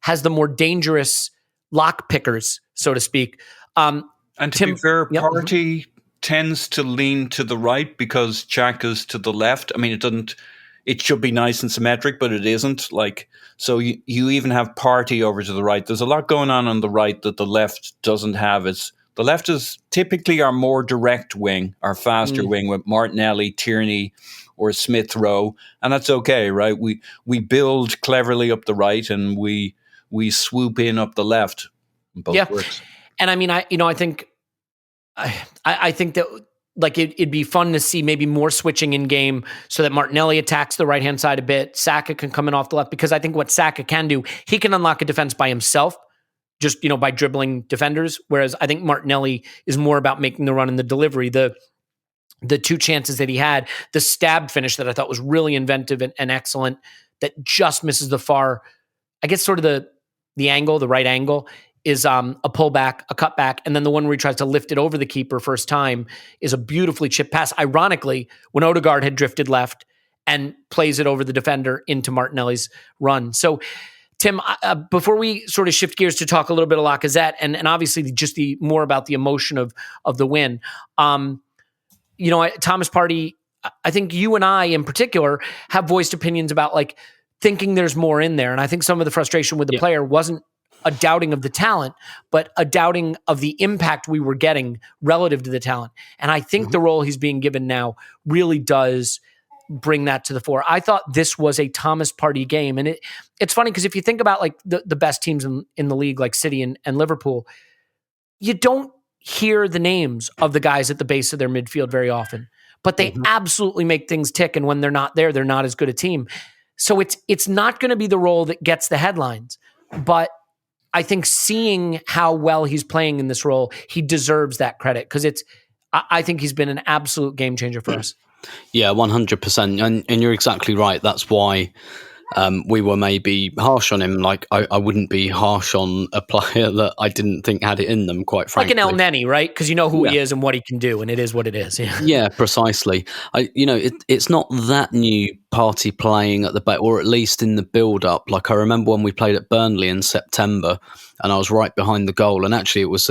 A: has the more dangerous lock pickers, so to speak.
B: And to be fair, Partey tends to lean to the right because Xhaka's to the left. I mean, it should be nice and symmetric, but it isn't. So you even have Partey over to the right. There's a lot going on the right that the left doesn't have. The left is typically our more direct wing, our faster wing with Martinelli, Tierney, or Smith Rowe, and that's okay, right? We build cleverly up the right and we swoop in up the left. Both works.
A: And I mean, I think that like it'd be fun to see maybe more switching in game so that Martinelli attacks the right hand side a bit. Saka can come in off the left, because I think what Saka can do, he can unlock a defense by himself, just, by dribbling defenders. Whereas I think Martinelli is more about making the run and the delivery. The two chances that he had, the stab finish that I thought was really inventive and excellent, that just misses the far, I guess sort of the angle, the right angle, is a pullback, a cutback. And then the one where he tries to lift it over the keeper first time is a beautifully chipped pass. Ironically, when Odegaard had drifted left and plays it over the defender into Martinelli's run. So, Tim, before we sort of shift gears to talk a little bit of Lacazette and obviously just the more about the emotion of the win, Thomas Partey, I think you and I in particular have voiced opinions about like thinking there's more in there. And I think some of the frustration with the player wasn't a doubting of the talent, but a doubting of the impact we were getting relative to the talent. And I think the role he's being given now really does bring that to the fore. I thought this was a Thomas Partey game. And it's funny because if you think about like the best teams in the league, like City and Liverpool, you don't hear the names of the guys at the base of their midfield very often, but they absolutely make things tick. And when they're not there, they're not as good a team. So it's not going to be the role that gets the headlines, but I think seeing how well he's playing in this role, he deserves that credit, because I think he's been an absolute game changer for us.
C: Yeah, 100%. And you're exactly right. That's why we were maybe harsh on him. Like, I wouldn't be harsh on a player that I didn't think had it in them, quite frankly.
A: Like an El Neni, right? Because you know who he is and what he can do, and it is what it is.
C: Yeah, precisely. It's not that new Partey playing at the back, or at least in the build-up. Like, I remember when we played at Burnley in September, and I was right behind the goal, and actually it was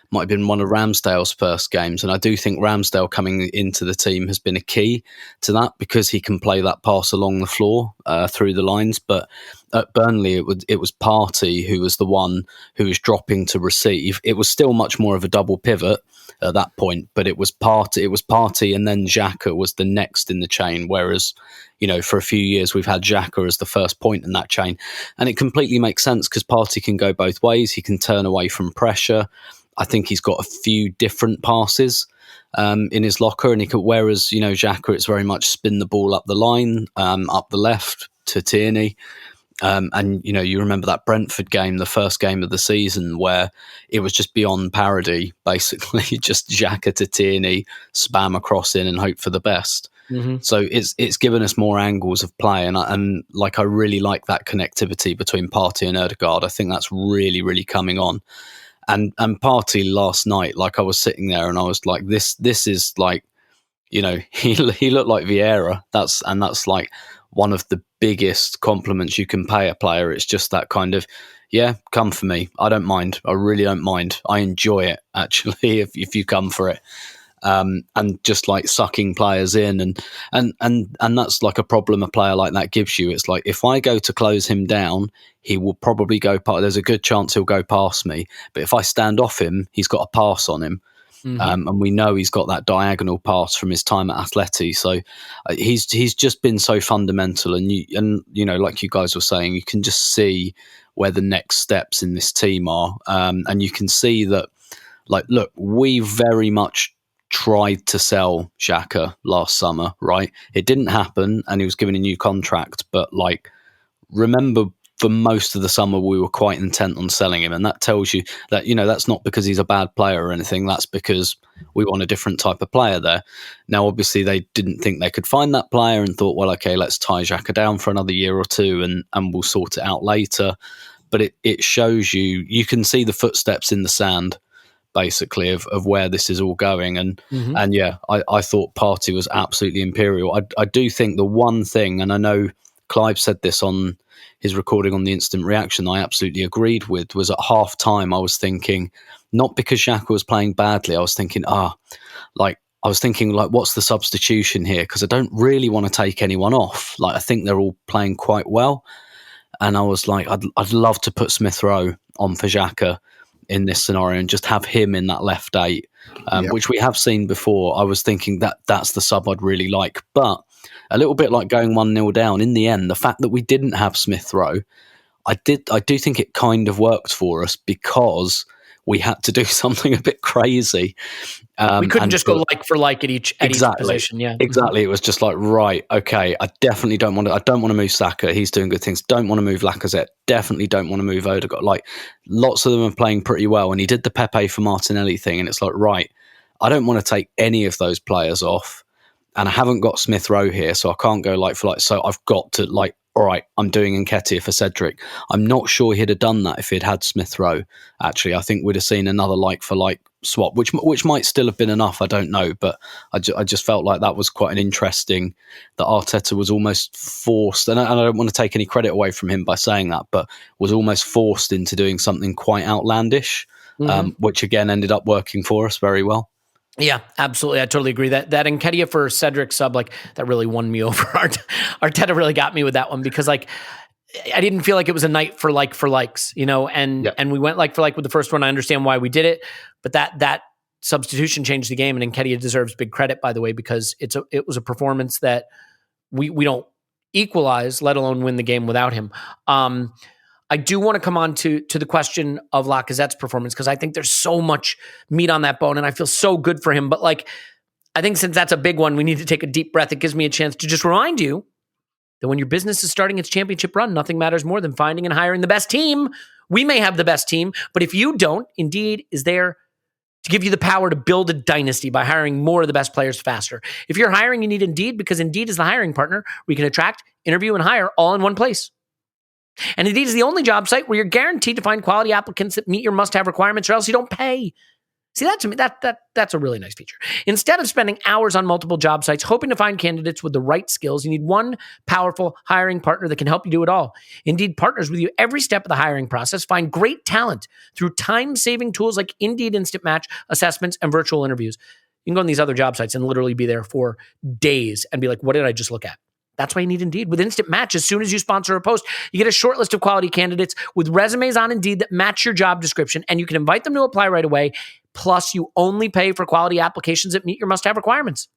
C: might have been one of Ramsdale's first games, and I do think Ramsdale coming into the team has been a key to that, because he can play that pass along the floor through the lines. But at Burnley, it was Partey who was the one who was dropping to receive. It was still much more of a double pivot at that point, but it was Partey, and then Xhaka was the next in the chain. Whereas, for a few years we've had Xhaka as the first point in that chain, and it completely makes sense because Partey can go both ways. He can turn away from pressure. I think he's got a few different passes in his locker, and whereas Xhaka, it's very much spin the ball up the line, up the left to Tierney. And you remember that Brentford game, the first game of the season, where it was just beyond parody, basically, just Xhaka to Tierney, spam across in and hope for the best. So it's given us more angles of play, and I really like that connectivity between Partey and Ødegaard. I think that's really, really coming on. And Partey last night, like I was sitting there and I was like, this is like, you know, he looked like Vieira. That's like one of the biggest compliments you can pay a player. It's just that kind of, yeah, come for me. I don't mind. I really don't mind. I enjoy it actually if you come for it. And just like sucking players in and that's like a problem a player like that gives you. It's like, if I go to close him down, he will probably go there's a good chance he'll go past me, but if I stand off him, he's got a pass on him. And we know he's got that diagonal pass from his time at Atleti. So he's just been so fundamental, and you know, like you guys were saying, you can just see where the next steps in this team are, and you can see that, like, look, we very much tried to sell Xhaka last summer, right? It didn't happen, and he was given a new contract. But like, remember, for most of the summer, we were quite intent on selling him, and that tells you that, you know, that's not because he's a bad player or anything. That's because we want a different type of player there. Now, obviously, they didn't think they could find that player and thought, well, okay, let's tie Xhaka down for another year or two, and we'll sort it out later. But it shows you can see the footsteps in the sand, basically, of where this is all going. And yeah, I thought Partey was absolutely imperial. I do think the one thing, and I know Clive said this on his recording on the instant reaction, I absolutely agreed with, was at half time I was thinking, not because Xhaka was playing badly, I was thinking, what's the substitution here? Because I don't really want to take anyone off. Like, I think they're all playing quite well. And I was like, I'd love to put Smith Rowe on for Xhaka in this scenario and just have him in that left eight, which we have seen before. I was thinking that's the sub I'd really like. But a little bit like going 1-0 down, in the end, the fact that we didn't have Smith Rowe, I do think it kind of worked for us, because we had to do something a bit crazy.
A: We couldn't just go like for like at each position. Yeah,
C: exactly. It was just like, right, okay, I don't want to move Saka. He's doing good things. Don't want to move Lacazette. Definitely don't want to move Ødegaard. Like, lots of them are playing pretty well. And he did the Pepe for Martinelli thing. And it's like, right, I don't want to take any of those players off. And I haven't got Smith Rowe here, so I can't go like for like. So I've got to, like, all right, I'm doing Nketiah for Cedric. I'm not sure he'd have done that if he'd had Smith Rowe. Actually, I think we'd have seen another like for like swap, which might still have been enough. I don't know, but I just felt like that was quite an interesting, that Arteta was almost forced, and I don't want to take any credit away from him by saying that, but was almost forced into doing something quite outlandish, which again ended up working for us very well.
A: Yeah, absolutely. I totally agree. That Nketiah for Cedric sub, like, that really won me over. Arteta really got me with that one, because like, I didn't feel like it was a night for likes, you know, and we went like for like with the first one. I understand why we did it, but that substitution changed the game, and Nketiah deserves big credit, by the way, because it was a performance that we don't equalize, let alone win the game without him. I do want to come on to the question of Lacazette's performance, because I think there's so much meat on that bone, and I feel so good for him. But like, I think since that's a big one, we need to take a deep breath. It gives me a chance to just remind you that when your business is starting its championship run, nothing matters more than finding and hiring the best team. We may have the best team, but if you don't, Indeed is there to give you the power to build a dynasty by hiring more of the best players faster. If you're hiring, you need Indeed, because Indeed is the hiring partner where you can attract, interview, and hire all in one place. And Indeed is the only job site where you're guaranteed to find quality applicants that meet your must-have requirements, or else you don't pay. See, that to me, that's a really nice feature. Instead of spending hours on multiple job sites hoping to find candidates with the right skills, you need one powerful hiring partner that can help you do it all. Indeed partners with you every step of the hiring process. Find great talent through time-saving tools like Indeed Instant Match, assessments, and virtual interviews. You can go on these other job sites and literally be there for days and be like, what did I just look at? That's why you need Indeed. With Instant Match, as soon as you sponsor a post, you get a short list of quality candidates with resumes on Indeed that match your job description, and you can invite them to apply right away. Plus, you only pay for quality applications that meet your must-have requirements.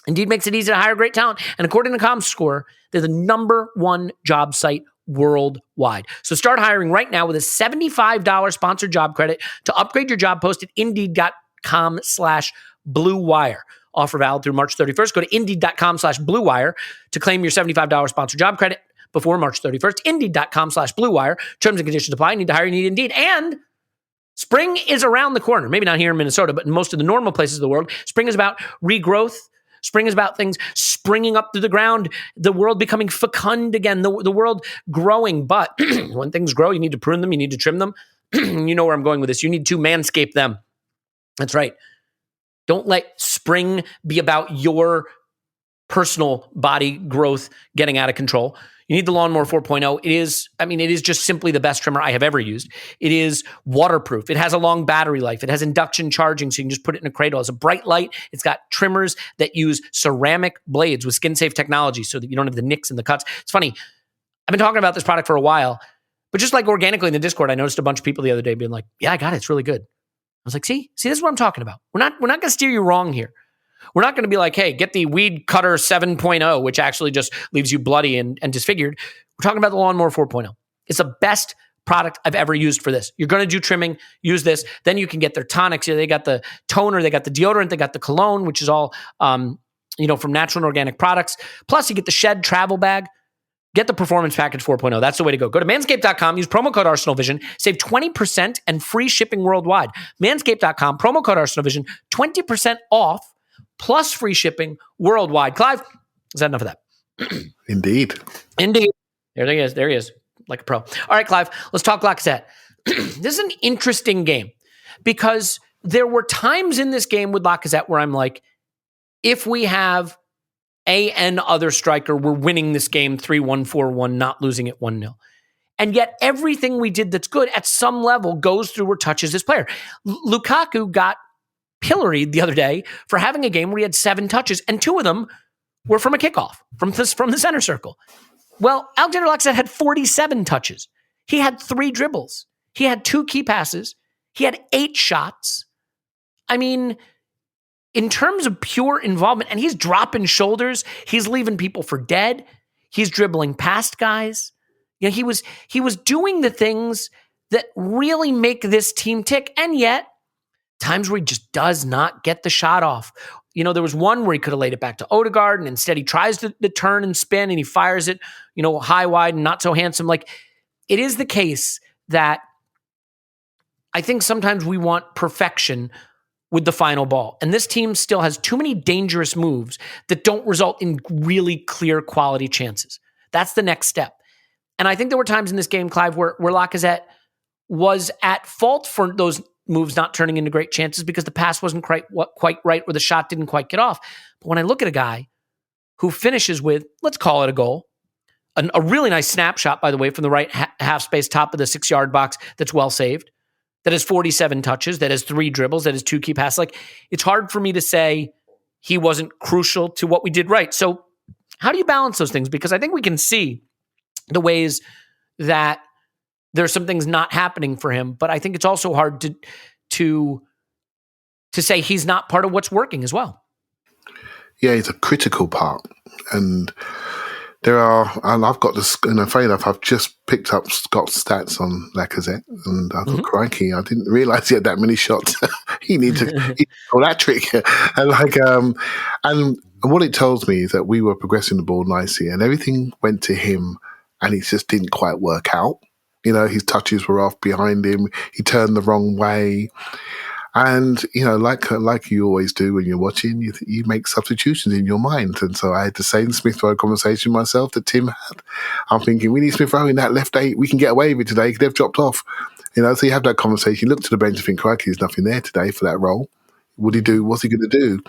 A: Indeed makes it easy to hire great talent, and according to ComScore, they're the #1 job site worldwide. So start hiring right now with a $75 sponsored job credit to upgrade your job post at Indeed.com/Blue Wire. Offer valid through March 31st. Go to Indeed.com/Blue Wire to claim your $75 sponsored job credit before March 31st. Indeed.com/Blue Wire. Terms and conditions apply. Need to hire, you need Indeed. And spring is around the corner. Maybe not here in Minnesota, but in most of the normal places of the world. Spring is about regrowth, Spring is about things springing up to the ground, the world becoming fecund again, the world growing. But when things grow, you need to prune them, you need to trim them. You know where I'm going with this. You need to manscape them. That's right. Don't let spring be about your personal body growth getting out of control. You need the Lawnmower 4.0. It is just simply the best trimmer I have ever used. It is waterproof. It has a long battery life. It has induction charging, so you can just put it in a cradle. It's a bright light. It's got trimmers that use ceramic blades with skin-safe technology so that you don't have the nicks and the cuts. It's funny. I've been talking about this product for a while, but just like organically in the Discord, I noticed a bunch of people the other day being like, yeah, I got it. It's really good. I was like, see, this is what I'm talking about. We're not going to steer you wrong here. We're not going to be like, hey, get the Weed Cutter 7.0, which actually just leaves you bloody and disfigured. We're talking about the Lawnmower 4.0. It's the best product I've ever used for this. You're going to do trimming, use this. Then you can get their tonics. They got the toner, they got the deodorant, they got the cologne, which is all from natural and organic products. Plus, you get the Shed travel bag. Get the Performance Package 4.0. That's the way to go. Go to manscaped.com, use promo code ArsenalVision, save 20% and free shipping worldwide. Manscaped.com, promo code ArsenalVision, 20% off, plus free shipping worldwide. Clive, is that enough of that?
D: Indeed.
A: There he is, like a pro. All right, Clive, let's talk Lacazette. This is an interesting game because there were times in this game with Lacazette where I'm like, if we have an other striker, we're winning this game 3-1, 4-1, not losing it 1-0. And yet everything we did that's good at some level goes through or touches this player. Lukaku got pilloried the other day for having a game where he had 7 touches, and 2 of them were from a kickoff, from the center circle. Well, Alexander Lacazette had 47 touches. He had 3 dribbles. He had 2 key passes. He had 8 shots. I mean, in terms of pure involvement, and he's dropping shoulders, he's leaving people for dead. He's dribbling past guys. He was doing the things that really make this team tick, and yet times where he just does not get the shot off. There was one where he could have laid it back to Odegaard, and instead he tries to turn and spin, and he fires it, high, wide, and not so handsome. Like, it is the case that I think sometimes we want perfection with the final ball. And this team still has too many dangerous moves that don't result in really clear quality chances. That's the next step. And I think there were times in this game, Clive, where Lacazette was at fault for those moves not turning into great chances because the pass wasn't quite right or the shot didn't quite get off. But when I look at a guy who finishes with, let's call it a goal, a really nice snapshot, by the way, from the right half space top of the 6-yard box that's well saved, that has 47 touches, that has 3 dribbles, that has 2 key passes. Like, it's hard for me to say he wasn't crucial to what we did right. So how do you balance those things? Because I think we can see the ways that there's some things not happening for him, but I think it's also hard to say he's not part of what's working as well.
D: Yeah, it's a critical part. And and I've got this, and I'm afraid enough, I've just picked up Scott's stats on Lacazette, and I thought, crikey, I didn't realise he had that many shots. he needs to pull that trick. And what it tells me is that we were progressing the ball nicely, and everything went to him, and it just didn't quite work out. His touches were off behind him. He turned the wrong way. And, like you always do when you're watching, you make substitutions in your mind. And so I had the same Smith Rowe conversation myself that Tim had. I'm thinking, we need Smith Rowe in that left 8. We can get away with it today because they've dropped off. So you have that conversation. You look to the bench and think, crikey, there's nothing there today for that role. What he do? What's he going to do?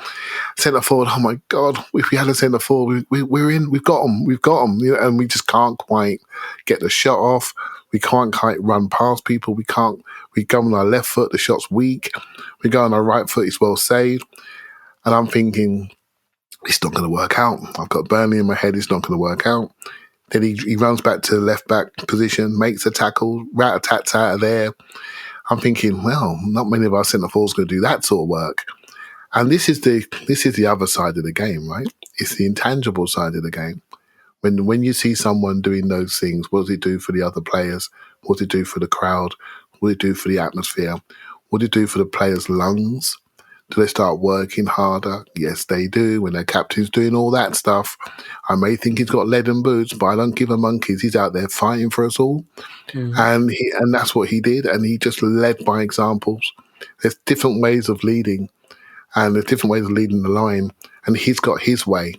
D: Centre forward, oh my God, if we had a centre forward, we're in, we've got him. And we just can't quite get the shot off. We can't quite run past people. We go on our left foot, the shot's weak. We go on our right foot, it's well saved. And I'm thinking, it's not going to work out. I've got Burnley in my head, it's not going to work out. Then he runs back to the left back position, makes a tackle, rat-a-tats out of there. I'm thinking, well, not many of our centre forwards going to do that sort of work. And this is the other side of the game, right? It's the intangible side of the game. When you see someone doing those things, what does it do for the other players? What does it do for the crowd? What does it do for the atmosphere? What does it do for the players' lungs? Do they start working harder? Yes, they do. When their captain's doing all that stuff, I may think he's got leaden boots, but I don't give a monkeys. He's out there fighting for us all. And that's what he did. And he just led by examples. There's different ways of leading. and there's different ways of leading the line, and he's got his way.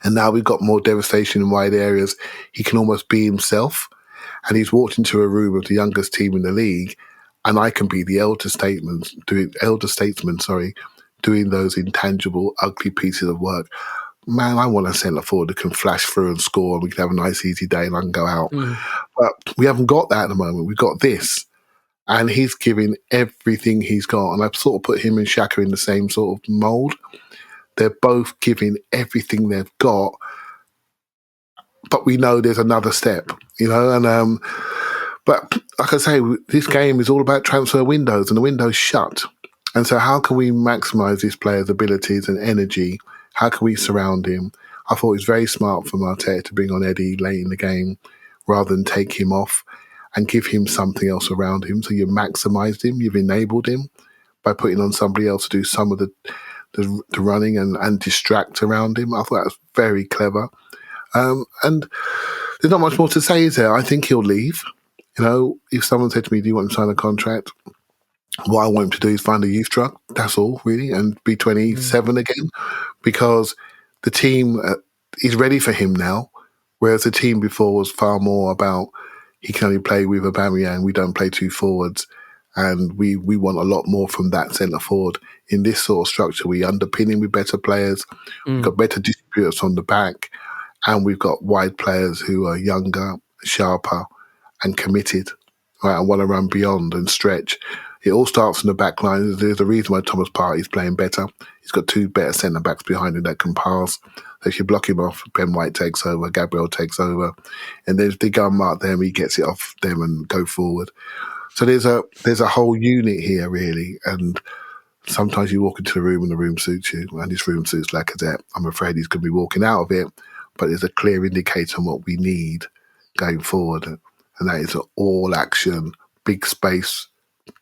D: And now we've got more devastation in wide areas. He can almost be himself. And he's walked into a room of the youngest team in the league, and I can be the elder statesman, doing those intangible, ugly pieces of work. Man, I want a centre forward that can flash through and score, and we can have a nice, easy day, and I can go out. But we haven't got that at the moment. We've got this. And he's giving everything he's got. And I've sort of put him and Xhaka in the same sort of mould. They're both giving everything they've got, but we know there's another step, and but like I say, this game is all about transfer windows, and the window's shut. And so how can we maximise this player's abilities and energy? How can we surround him? I thought it was very smart from Arteta to bring on Eddie late in the game rather than take him off and give him something else around him. So you've maximised him, you've enabled him by putting on somebody else to do some of the running and distract around him. I thought that was very clever. And there's not much more to say, is there? I think he'll leave. If someone said to me, do you want to sign a contract? What I want him to do is find a youth truck. That's all, really, and be 27 again, because the team is ready for him now, whereas the team before was far more about he can only play with Aubameyang, we don't play two forwards, and we want a lot more from that centre forward. In this sort of structure, we underpin him with better players, we've got better distributors on the back, and we've got wide players who are younger, sharper, and committed, right, and want to run beyond and stretch. It all starts in the back line. There's a reason why Thomas Partey is playing better. He's got two better centre-backs behind him that can pass. So if you block him off, Ben White takes over, Gabriel takes over, and then if they go and mark them, he gets it off them and go forward. So there's a whole unit here, really, and sometimes you walk into the room and the room suits you, and this room suits Lacazette. I'm afraid he's going to be walking out of it, but there's a clear indicator on what we need going forward, and that is an all-action, big space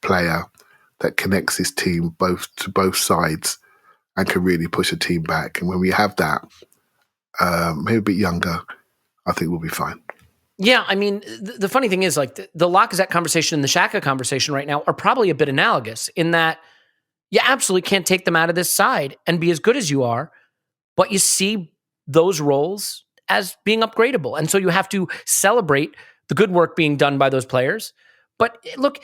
D: player that connects his team to both sides and can really push a team back. And when we have that, maybe a bit younger, I think we'll be fine.
A: Yeah, I mean, the funny thing is, like, the Lacazette conversation and the Xhaka conversation right now are probably a bit analogous in that you absolutely can't take them out of this side and be as good as you are, but you see those roles as being upgradable. And so you have to celebrate the good work being done by those players. But look,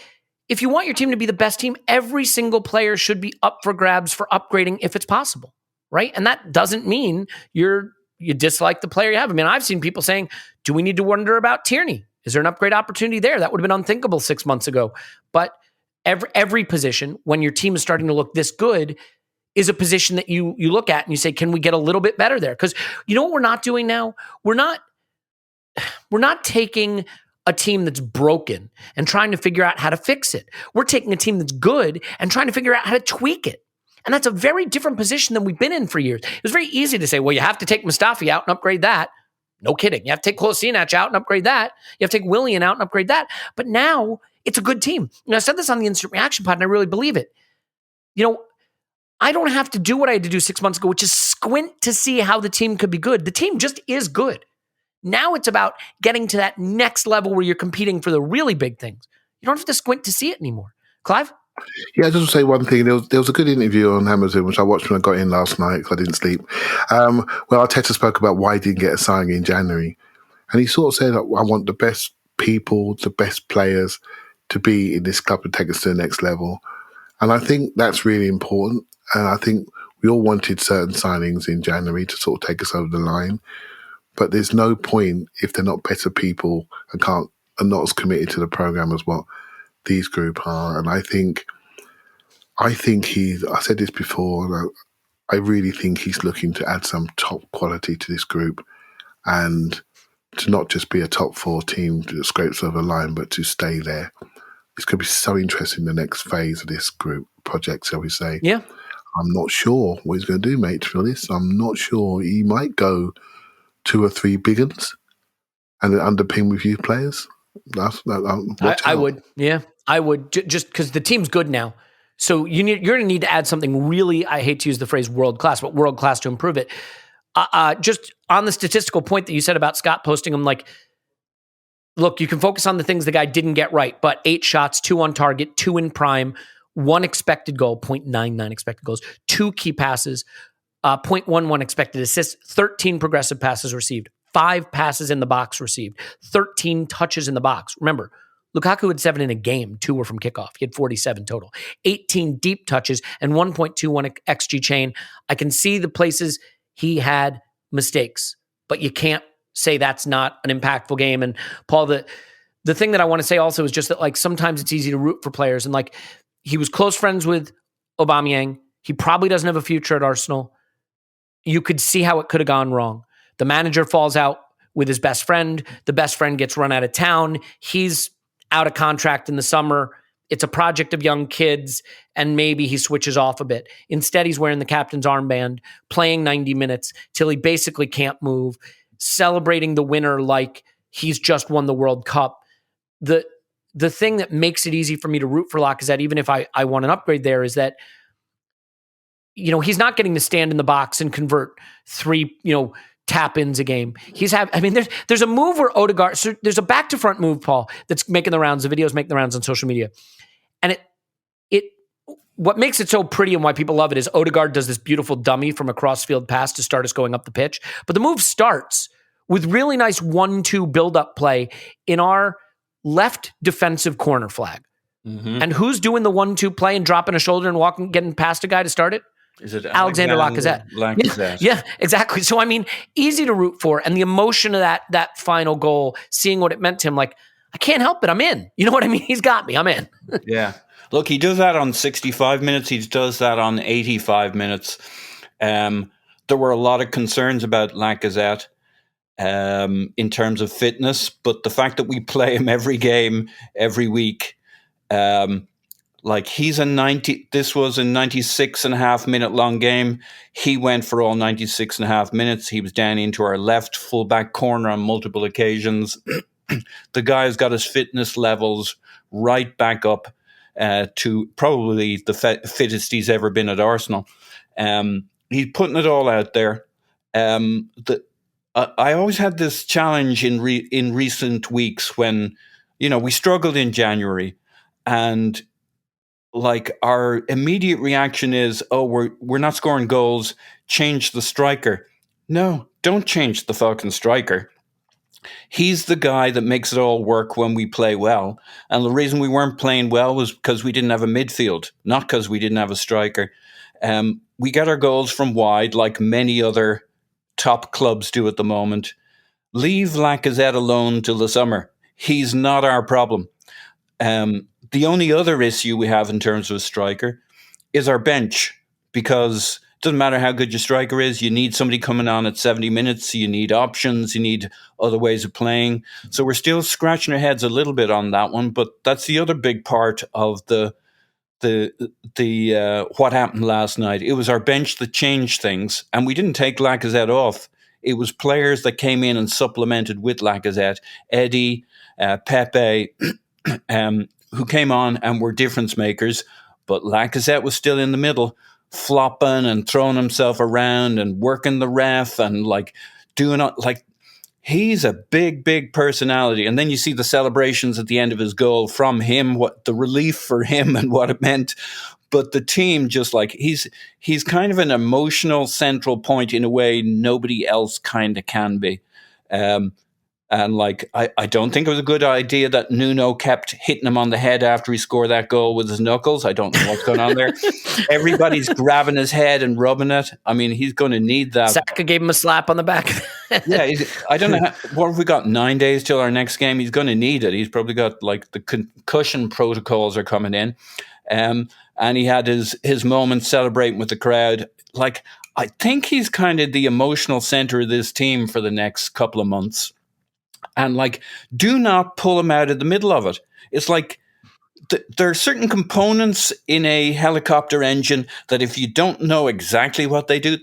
A: if you want your team to be the best team, every single player should be up for grabs for upgrading if it's possible, right? And that doesn't mean you dislike the player you have. I mean, I've seen people saying, do we need to wonder about Tierney? Is there an upgrade opportunity there? That would have been unthinkable 6 months ago. But every position, when your team is starting to look this good, is a position that you look at and you say, can we get a little bit better there? Because you know what we're not doing now? We're not taking a team that's broken and trying to figure out how to fix it. We're taking a team that's good and trying to figure out how to tweak it. And that's a very different position than we've been in for years. It was very easy to say, well, you have to take Mustafi out and upgrade that. No kidding. You have to take Kolasinac out and upgrade that. You have to take Willian out and upgrade that. But now it's a good team. I said this on the Instant Reaction Pod, and I really believe it. I don't have to do what I had to do 6 months ago, which is squint to see how the team could be good. The team just is good. Now it's about getting to that next level where you're competing for the really big things. You don't have to squint to see it anymore. Clive?
D: Yeah, I just want to say one thing. There was a good interview on Amazon, which I watched when I got in last night because I didn't sleep, where Arteta spoke about why he didn't get a signing in January. And he sort of said, I want the best people, the best players to be in this club and take us to the next level. And I think that's really important. And I think we all wanted certain signings in January to sort of take us over the line. But there's no point if they're not better people and are not as committed to the program as what these group are. And I think I said this before, I really think he's looking to add some top quality to this group and to not just be a top four team that scrapes over the line, but to stay there. It's going to be so interesting the next phase of this group project, shall we say.
A: Yeah.
D: I'm not sure what he's going to do, mate, to be honest. I'm not sure. He might go 2 or 3 big uns and underpin with youth players.
A: I would. Yeah, I would. Just because the team's good now. So you're going to need to add something really, I hate to use the phrase world class, but world class to improve it. Just on the statistical point that you said about Scott posting them, like, look, you can focus on the things the guy didn't get right, but 8 shots, 2 on target, 2 in prime, 1 expected goal, 0.99 expected goals, 2 key passes, 0.11 expected assists, 13 progressive passes received, 5 passes in the box received, 13 touches in the box. Remember, Lukaku had 7 in a game, 2 were from kickoff. He had 47 total, 18 deep touches, and 1.21 XG chain. I can see the places he had mistakes, but you can't say that's not an impactful game. And Paul, the thing that I want to say also is just that, like, sometimes it's easy to root for players, and like, he was close friends with Aubameyang. He probably doesn't have a future at Arsenal. You could see how it could have gone wrong. The manager falls out with his best friend. The best friend gets run out of town. He's out of contract in the summer. It's a project of young kids, and maybe he switches off a bit. Instead, he's wearing the captain's armband, playing 90 minutes till he basically can't move, celebrating the winner like he's just won the World Cup. The thing that makes it easy for me to root for Lacazette, even if I want an upgrade there, is that, you know, he's not getting to stand in the box and convert 3, tap-ins a game. There's a move where Odegaard, so there's a back to front move, Paul, that's making the rounds. The videos make the rounds on social media. And what makes it so pretty and why people love it is Odegaard does this beautiful dummy from a cross-field pass to start us going up the pitch. But the move starts with really nice 1-2 build-up play in our left defensive corner flag. Mm-hmm. And who's doing the 1-2 play and dropping a shoulder and walking, getting past a guy to start it?
B: Is it
A: Alexander Lacazette? Yeah, exactly. So, I mean, easy to root for. And the emotion of that final goal, seeing what it meant to him, like, I can't help it. I'm in. You know what I mean? He's got me. I'm in.
B: Yeah. Look, he does that on 65 minutes. He does that on 85 minutes. There were a lot of concerns about Lacazette in terms of fitness, but the fact that we play him every game, every week, he's this was a 96 and a half minute long game. He went for all 96 and a half minutes. He was down into our left fullback corner on multiple occasions. The guy's got his fitness levels right back up to probably the fittest he's ever been at Arsenal. He's putting it all out there. I always had this challenge in recent weeks when, we struggled in January, and our immediate reaction is, oh, we're not scoring goals, change the striker. No, don't change the fucking striker. He's the guy that makes it all work when we play well. And the reason we weren't playing well was because we didn't have a midfield, not because we didn't have a striker. We get our goals from wide, like many other top clubs do at the moment. Leave Lacazette alone till the summer. He's not our problem. The only other issue we have in terms of a striker is our bench, because it doesn't matter how good your striker is, you need somebody coming on at 70 minutes, you need options, you need other ways of playing. So we're still scratching our heads a little bit on that one, but that's the other big part of the what happened last night. It was our bench that changed things, and we didn't take Lacazette off. It was players that came in and supplemented with Lacazette. Eddie, Pepe, who came on and were difference makers, but Lacazette was still in the middle, flopping and throwing himself around and working the ref and doing it. He's a big personality. And then you see the celebrations at the end of his goal from him, what the relief for him and what it meant. But the team, just he's kind of an emotional central point in a way nobody else kind of can be. And I don't think it was a good idea that Nuno kept hitting him on the head after he scored that goal with his knuckles. I don't know what's going on there. Everybody's grabbing his head and rubbing it. I mean, he's going to need that.
A: Saka gave him a slap on the back.
B: Yeah, I don't know. What have we got? 9 days till our next game? He's going to need it. He's probably got the concussion protocols are coming in. And he had his moment celebrating with the crowd. I think he's kind of the emotional center of this team for the next couple of months. And do not pull him out of the middle of it. It's there are certain components in a helicopter engine that if you don't know exactly what they do,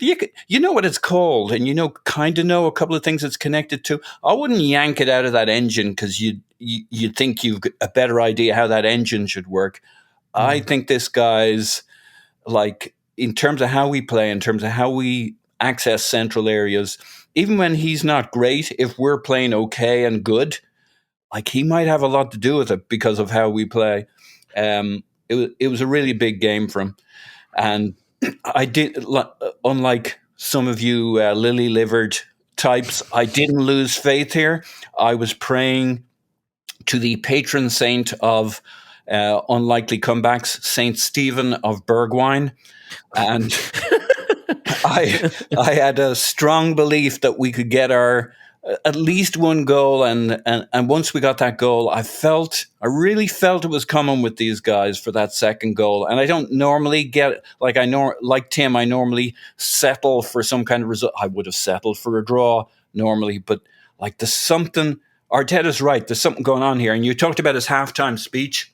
B: you know what it's called, and kind of know a couple of things it's connected to. I wouldn't yank it out of that engine because you think you've got a better idea how that engine should work. I think this guy's in terms of how we play, in terms of how we access central areas, even when he's not great, if we're playing okay and good, he might have a lot to do with it because of how we play. it was a really big game for him. And I did, unlike some of you lily-livered types, I didn't lose faith here. I was praying to the patron saint of unlikely comebacks, Saint Stephen of Bergwijn. And I had a strong belief that we could get our at least one goal, and once we got that goal, I really felt it was coming with these guys for that second goal. And I don't normally get like Tim. I normally settle for some kind of result. I would have settled for a draw normally, but like there's something. Arteta's right. There's something going on here. And you talked about his halftime speech.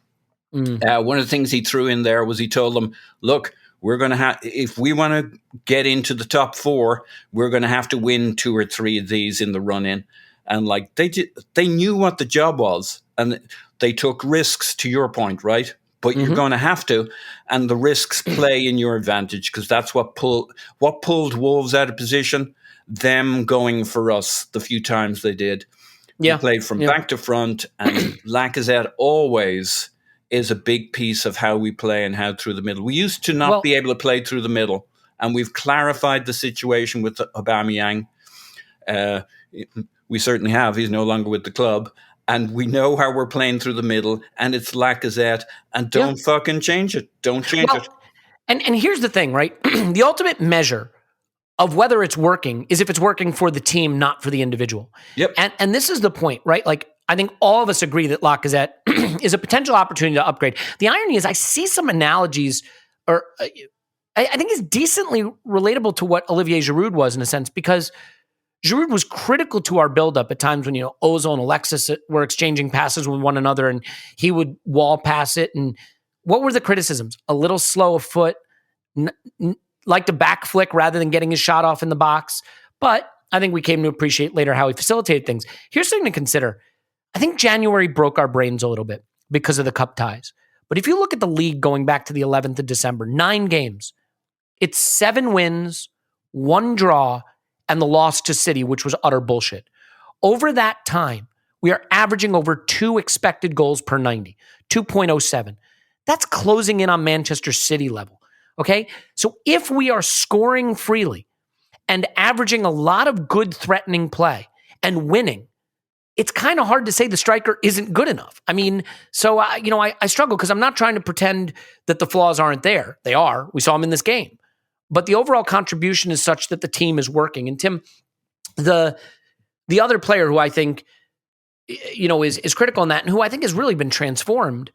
B: One of the things he threw in there was he told them, "Look, we're going to have, if we want to get into the top 4, we're going to have to win 2 or 3 of these in the run-in." And like they knew what the job was, and they took risks. To your point, right? But you're going to have to, and the risks play in your advantage because that's what pulled Wolves out of position. Them going for us the few times they did. Yeah, we played from back to front, and Lacazette always is a big piece of how we play and how through the middle. We used to not be able to play through the middle, and we've clarified the situation with Aubameyang. We certainly have. He's no longer with the club, and we know how we're playing through the middle, and it's Lacazette, and don't fucking change it. Don't change it.
A: And here's the thing, right? The ultimate measure of whether it's working is if it's working for the team, not for the individual. Yep. And this is the point, right? Like, I think all of us agree that Lacazette is a potential opportunity to upgrade. The irony is I see some analogies, or I think it's decently relatable to what Olivier Giroud was in a sense, because Giroud was critical to our buildup at times when, Ozil and Alexis were exchanging passes with one another and he would wall pass it. And what were the criticisms? A little slow of foot, like to back flick rather than getting his shot off in the box. But I think we came to appreciate later how he facilitated things. Here's something to consider. I think January broke our brains a little bit because of the cup ties. But if you look at the league going back to the 11th of December, 9 games, it's 7 wins, 1 draw, and the loss to City, which was utter bullshit. Over that time, we are averaging over 2 expected goals per 90, 2.07. That's closing in on Manchester City level, okay? So if we are scoring freely and averaging a lot of good threatening play and winning, it's kind of hard to say the striker isn't good enough. I mean, so, I struggle because I'm not trying to pretend that the flaws aren't there. They are. We saw them in this game. But the overall contribution is such that the team is working. And Tim, the other player who I think, is critical in that and who I think has really been transformed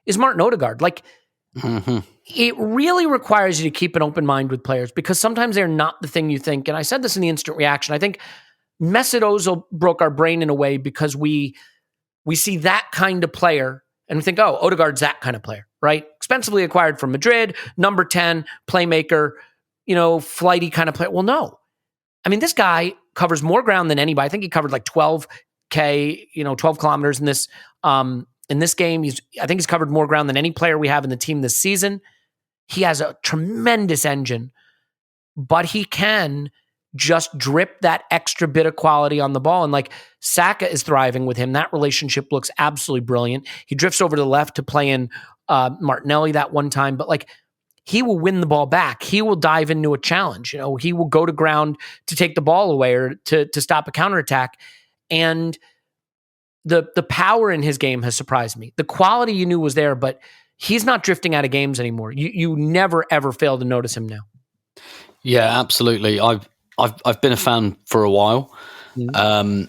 A: is Martin Odegaard. Like, it really requires you to keep an open mind with players because sometimes they're not the thing you think. And I said this in the instant reaction. I think Mesut Ozil broke our brain in a way because we see that kind of player and we think, oh, Odegaard's that kind of player, right? Expensively acquired from Madrid, number 10, playmaker, flighty kind of player. Well, no. I mean, this guy covers more ground than anybody. I think he covered like 12K, 12 kilometers in this game. I think he's covered more ground than any player we have in the team this season. He has a tremendous engine, but he can just drip that extra bit of quality on the ball. And like Saka is thriving with him. That relationship looks absolutely brilliant. He drifts over to the left to play in Martinelli that one time, but like he will win the ball back. He will dive into a challenge. He will go to ground to take the ball away or to stop a counterattack. And the power in his game has surprised me. The quality you knew was there, but he's not drifting out of games anymore. You never, ever fail to notice him now.
C: Yeah, absolutely. I've been a fan for a while. I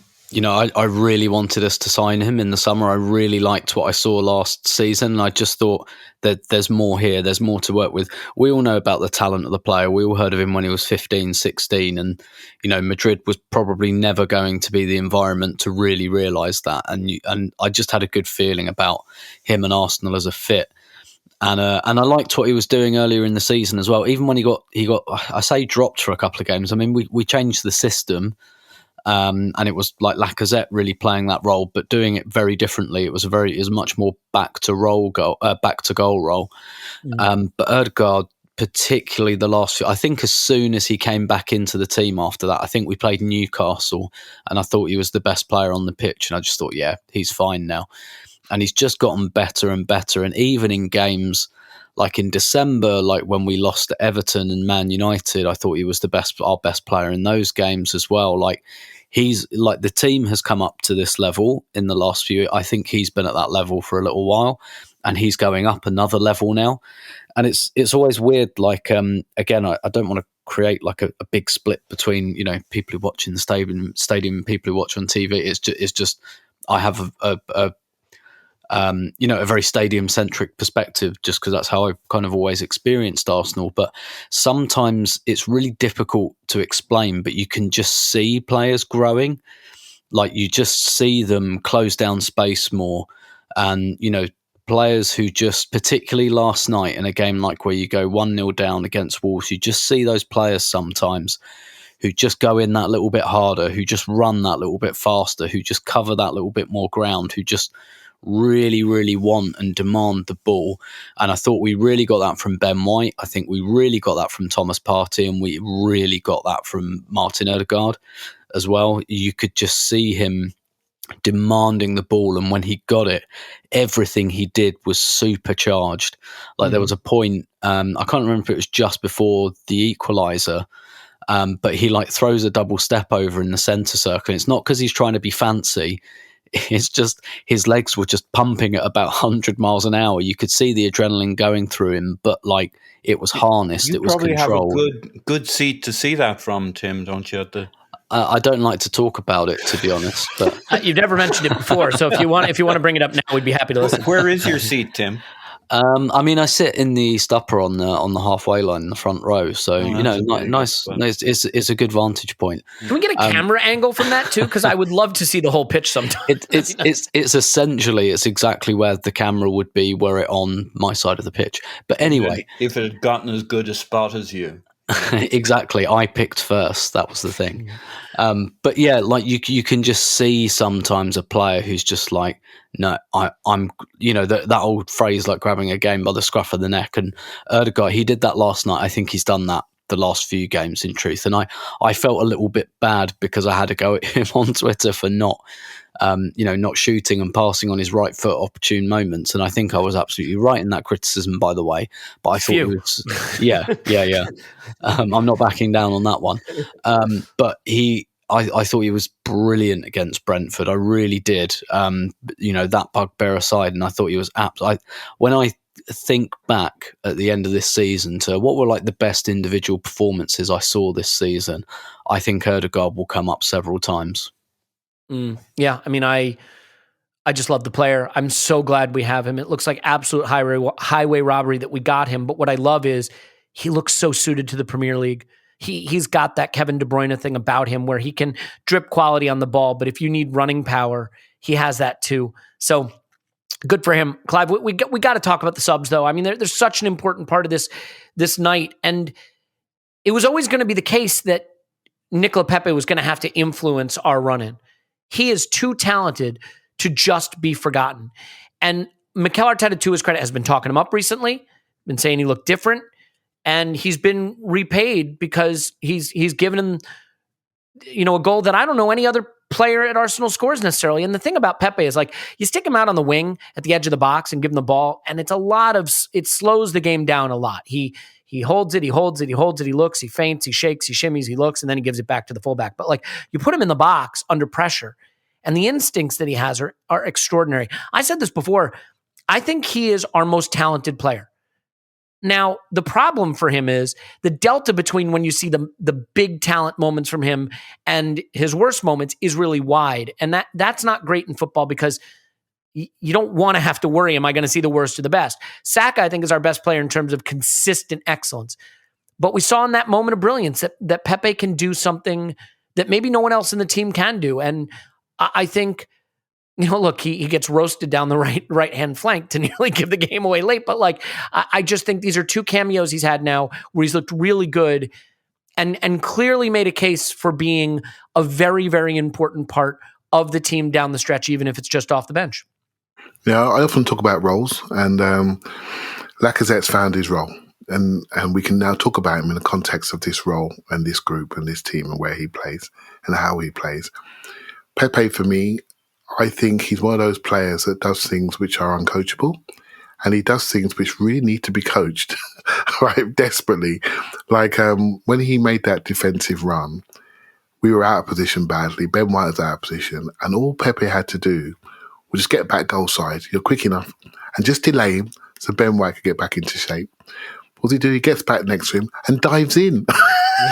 C: really wanted us to sign him in the summer. I really liked what I saw last season. I just thought that there's more here. There's more to work with. We all know about the talent of the player. We all heard of him when he was 15, 16. And, Madrid was probably never going to be the environment to really realise that. And I just had a good feeling about him and Arsenal as a fit. And I liked what he was doing earlier in the season as well. Even when he got I say dropped for a couple of games. I mean, we changed the system, and it was like Lacazette really playing that role, but doing it very differently. It was much more back to goal role. But Odegaard, particularly the last few, I think as soon as he came back into the team after that, I think we played Newcastle, and I thought he was the best player on the pitch, and I just thought, yeah, he's fine now. and he's just gotten better and better. And even in games like in December, like when we lost to Everton and Man United, I thought he was our best player in those games as well. Like he's like, the team has come up to this level in the last few. I think he's been at that level for a little while, and he's going up another level now. And it's always weird. Like again, I don't want to create like a big split between, you know, people who watch in the stadium and people who watch on TV. It's just I have a you know, a very stadium-centric perspective, just because that's how I've kind of always experienced Arsenal. But sometimes it's really difficult to explain, but you can just see players growing. Like you just see them close down space more. And, you know, players who just, particularly last night in a game like where you go 1-0 down against Wolves, you just see those players sometimes who just go in that little bit harder, who just run that little bit faster, who just cover that little bit more ground, who just really, really want and demand the ball. And I thought we really got that from Ben White. I think we really got that from Thomas Partey, and we really got that from Martin Odegaard as well. You could just see him demanding the ball, and when he got it, everything he did was supercharged. Like there was a point, I can't remember if it was just before the equaliser, but he like throws a double step over in the centre circle. It's not because he's trying to be fancy. It's just his legs were just pumping at about 100 miles an hour. You could see the adrenaline going through him, but like it was harnessed. It was controlled.
B: You probably have a good seat to see that from, Tim, don't you?
C: I don't like to talk about it, to be honest. But
A: you've never mentioned it before, so if you want to bring it up now, we'd be happy to listen.
B: Where is your seat, Tim?
C: I mean, I sit in the East Upper on the halfway line in the front row, so you know, nice. It's a good vantage point.
A: Can we get a camera angle from that too? Because I would love to see the whole pitch sometime.
C: It's essentially exactly where the camera would be were it on my side of the pitch. But anyway,
B: if it had gotten as good a spot as you.
C: Exactly, I picked first. That was the thing. But yeah, like you can just see sometimes a player who's just like, no, I'm, you know, that old phrase like grabbing a game by the scruff of the neck. And Odegaard, he did that last night. I think he's done that the last few games, in truth. And I felt a little bit bad because I had to go at him on Twitter for not shooting and passing on his right foot opportune moments. And I think I was absolutely right in that criticism, by the way. But I thought it was, yeah. I'm not backing down on that one. But I thought he was brilliant against Brentford. I really did. That bugbear aside, and I thought he was when I think back at the end of this season to what were like the best individual performances I saw this season, I think Odegaard will come up several times.
A: Yeah, I mean, I just love the player. I'm so glad we have him. It looks like absolute highway robbery that we got him. But what I love is he looks so suited to the Premier League. He's got that Kevin De Bruyne thing about him where he can drip quality on the ball, but if you need running power, he has that too. So good for him. Clive, we got to talk about the subs though. I mean, there's such an important part of this night, and it was always going to be the case that Nicola Pepe was going to have to influence our run-in. He is too talented to just be forgotten. And Mikel Arteta, to his credit, has been talking him up recently, been saying he looked different, and he's been repaid because he's given him, a goal that I don't know any other player at Arsenal scores necessarily. And the thing about Pepe is like, you stick him out on the wing at the edge of the box and give him the ball, and it slows the game down a lot. He holds it, he looks, he feints, he shakes, he shimmies, he looks, and then he gives it back to the fullback. But like, you put him in the box under pressure, and the instincts that he has are extraordinary. I said this before, I think he is our most talented player. Now, the problem for him is the delta between when you see the big talent moments from him and his worst moments is really wide. And that's not great in football because you don't want to have to worry, am I going to see the worst or the best? Saka, I think, is our best player in terms of consistent excellence. But we saw in that moment of brilliance that Pepe can do something that maybe no one else in the team can do. And I think, look, he gets roasted down the right-hand flank to nearly give the game away late. But like, I just think these are two cameos he's had now where he's looked really good and clearly made a case for being a very, very important part of the team down the stretch, even if it's just off the bench.
D: Yeah, I often talk about roles, and Lacazette's found his role. And we can now talk about him in the context of this role and this group and this team and where he plays and how he plays. Pepe, for me, I think he's one of those players that does things which are uncoachable, and he does things which really need to be coached, right? Desperately. Like when he made that defensive run, we were out of position badly. Ben White was out of position, and all Pepe had to do was just get back goal side. You're quick enough, and just delay him so Ben White could get back into shape. What does he do? He gets back next to him and dives in.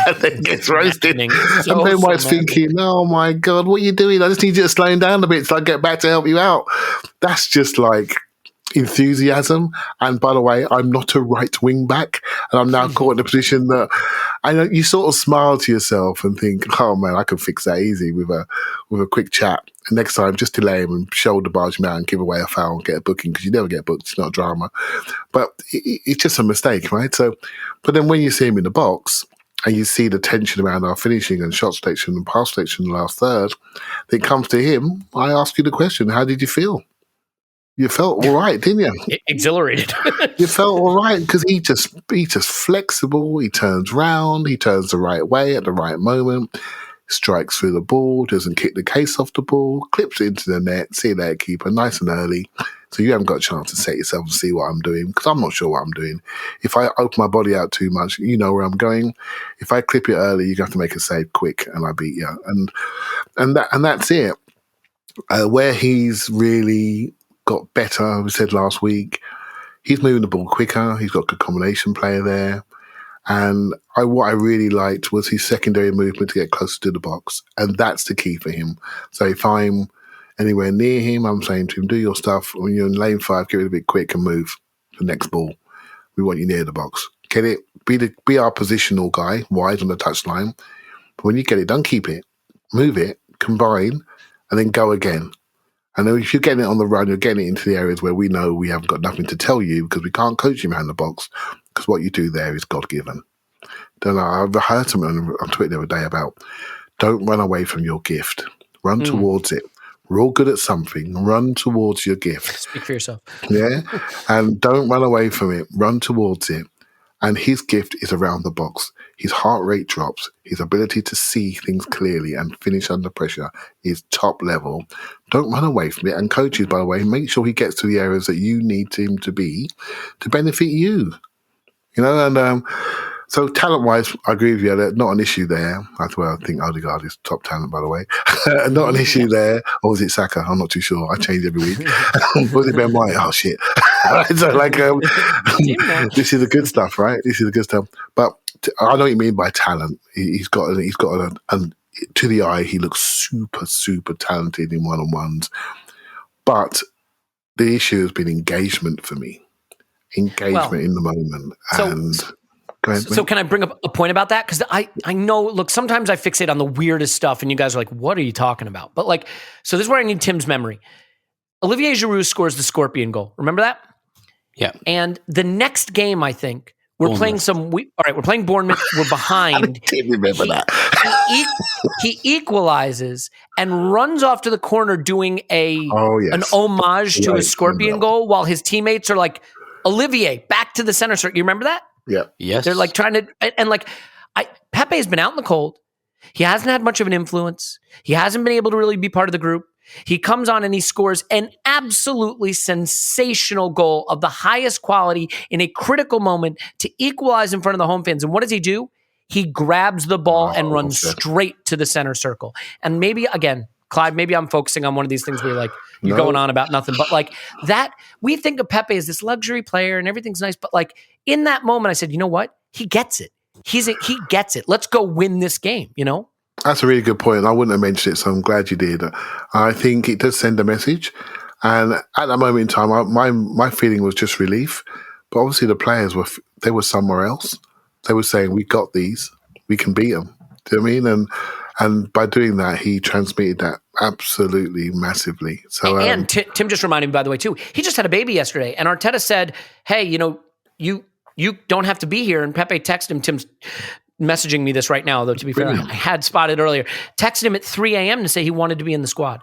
D: And then gets roasted. And Ben White's thinking, oh my God, what are you doing? I just need you to slow him down a bit so I get back to help you out. That's just like enthusiasm. And by the way, I'm not a right wing back, and I'm now caught in a position that I know you sort of smile to yourself and think, oh man, I can fix that easy with a quick chat. And next time, just delay him and shoulder barge him out and give away a foul and get a booking, because you never get booked. It's not drama. But it's just a mistake, right? So, but then when you see him in the box and you see the tension around our finishing and shot selection and pass selection in the last third, then it comes to him. I ask you the question, how did you feel? You felt all right, didn't you?
A: Exhilarated.
D: You felt all right because he's just flexible. He turns round. He turns the right way at the right moment. Strikes through the ball. Doesn't kick the case off the ball. Clips it into the net. See that keeper nice and early. So you haven't got a chance to set yourself and see what I'm doing, because I'm not sure what I'm doing. If I open my body out too much, you know where I'm going. If I clip it early, you have to make a save quick, and I beat you. And that's it. Where he's really got better, we said last week, he's moving the ball quicker. He's got a good combination player there. And what I really liked was his secondary movement to get closer to the box. And that's the key for him. So if I'm anywhere near him, I'm saying to him, do your stuff. When you're in lane 5, get it a bit quick and move the next ball. We want you near the box. Get it, be our positional guy, wide on the touchline. But when you get it done, keep it, move it, combine, and then go again. And then if you're getting it on the run, you're getting it into the areas where we know we haven't got nothing to tell you, because we can't coach you around the box, because what you do there is God-given. Then I heard something on Twitter the other day about, don't run away from your gift. Run towards it. We're all good at something. Run towards your gift.
A: Speak for yourself.
D: Yeah? And don't run away from it. Run towards it. And his gift is around the box. His heart rate drops. His ability to see things clearly and finish under pressure is top level. Don't run away from it. And coaches, by the way, make sure he gets to the areas that you need him to be to benefit you. You know, and so talent-wise, I agree with you. There's not an issue there. That's where I think Odegaard is top talent, by the way. Not an issue there. Or was it Saka? I'm not too sure. I change every week. Was it Ben White? Oh, shit. So, like, this is the good stuff, right? This is the good stuff. But I know what you mean by talent. He's got to the eye, he looks super, super talented in one-on-ones. But the issue has been engagement for me. Engagement in the moment.
A: So can I bring up a point about that? Because I know, look, sometimes I fixate on the weirdest stuff and you guys are like, what are you talking about? But like, so this is where I need Tim's memory. Olivier Giroud scores the scorpion goal. Remember that?
C: Yeah.
A: And the next game, I think, we're playing we're playing Bournemouth. We're behind.
D: I didn't remember that.
A: He equalizes and runs off to the corner doing an homage to a scorpion goal while his teammates are like, Olivier, back to the center circle. You remember that?
D: Yeah.
C: Yes.
A: They're like trying to, and like, Pepe has been out in the cold. He hasn't had much of an influence. He hasn't been able to really be part of the group. He comes on and he scores an absolutely sensational goal of the highest quality in a critical moment to equalize in front of the home fans. And what does he do? He grabs the ball and runs straight to the center circle. And maybe, again, Clive, maybe I'm focusing on one of these things where you're like, you're going on about nothing. But like that, we think of Pepe as this luxury player and everything's nice. But like in that moment, I said, you know what? He gets it. He gets it. Let's go win this game, you know?
D: That's a really good point. I wouldn't have mentioned it, so I'm glad you did. I think it does send a message. And at that moment in time, my feeling was just relief. But obviously the players they were somewhere else. They were saying, we got these. We can beat them. Do you know what I mean? And by doing that, he transmitted that absolutely massively. So,
A: and Tim just reminded me, by the way, too, he just had a baby yesterday. And Arteta said, hey, you know, you don't have to be here. And Pepe texted him. Tim's messaging me this right now, though, to be fair. I had spotted earlier. Texted him at 3 a.m. to say he wanted to be in the squad.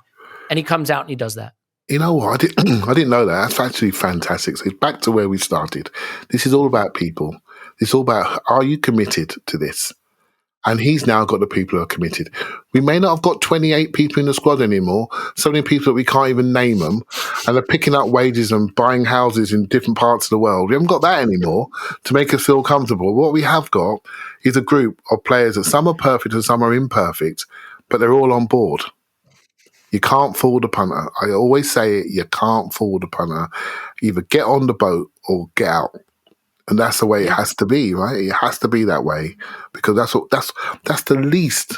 A: And he comes out and he does that.
D: You know what? I didn't know that. That's actually fantastic. So it's back to where we started. This is all about people. It's all about, are you committed to this? And he's now got the people who are committed. We may not have got 28 people in the squad anymore, so many people that we can't even name them, and they're picking up wages and buying houses in different parts of the world. We haven't got that anymore to make us feel comfortable. What we have got is a group of players that some are perfect and some are imperfect, but they're all on board. You can't fool the punter. I always say it, you can't fool the punter. Either get on the boat or get out. And that's the way it has to be, right? It has to be that way, because that's the least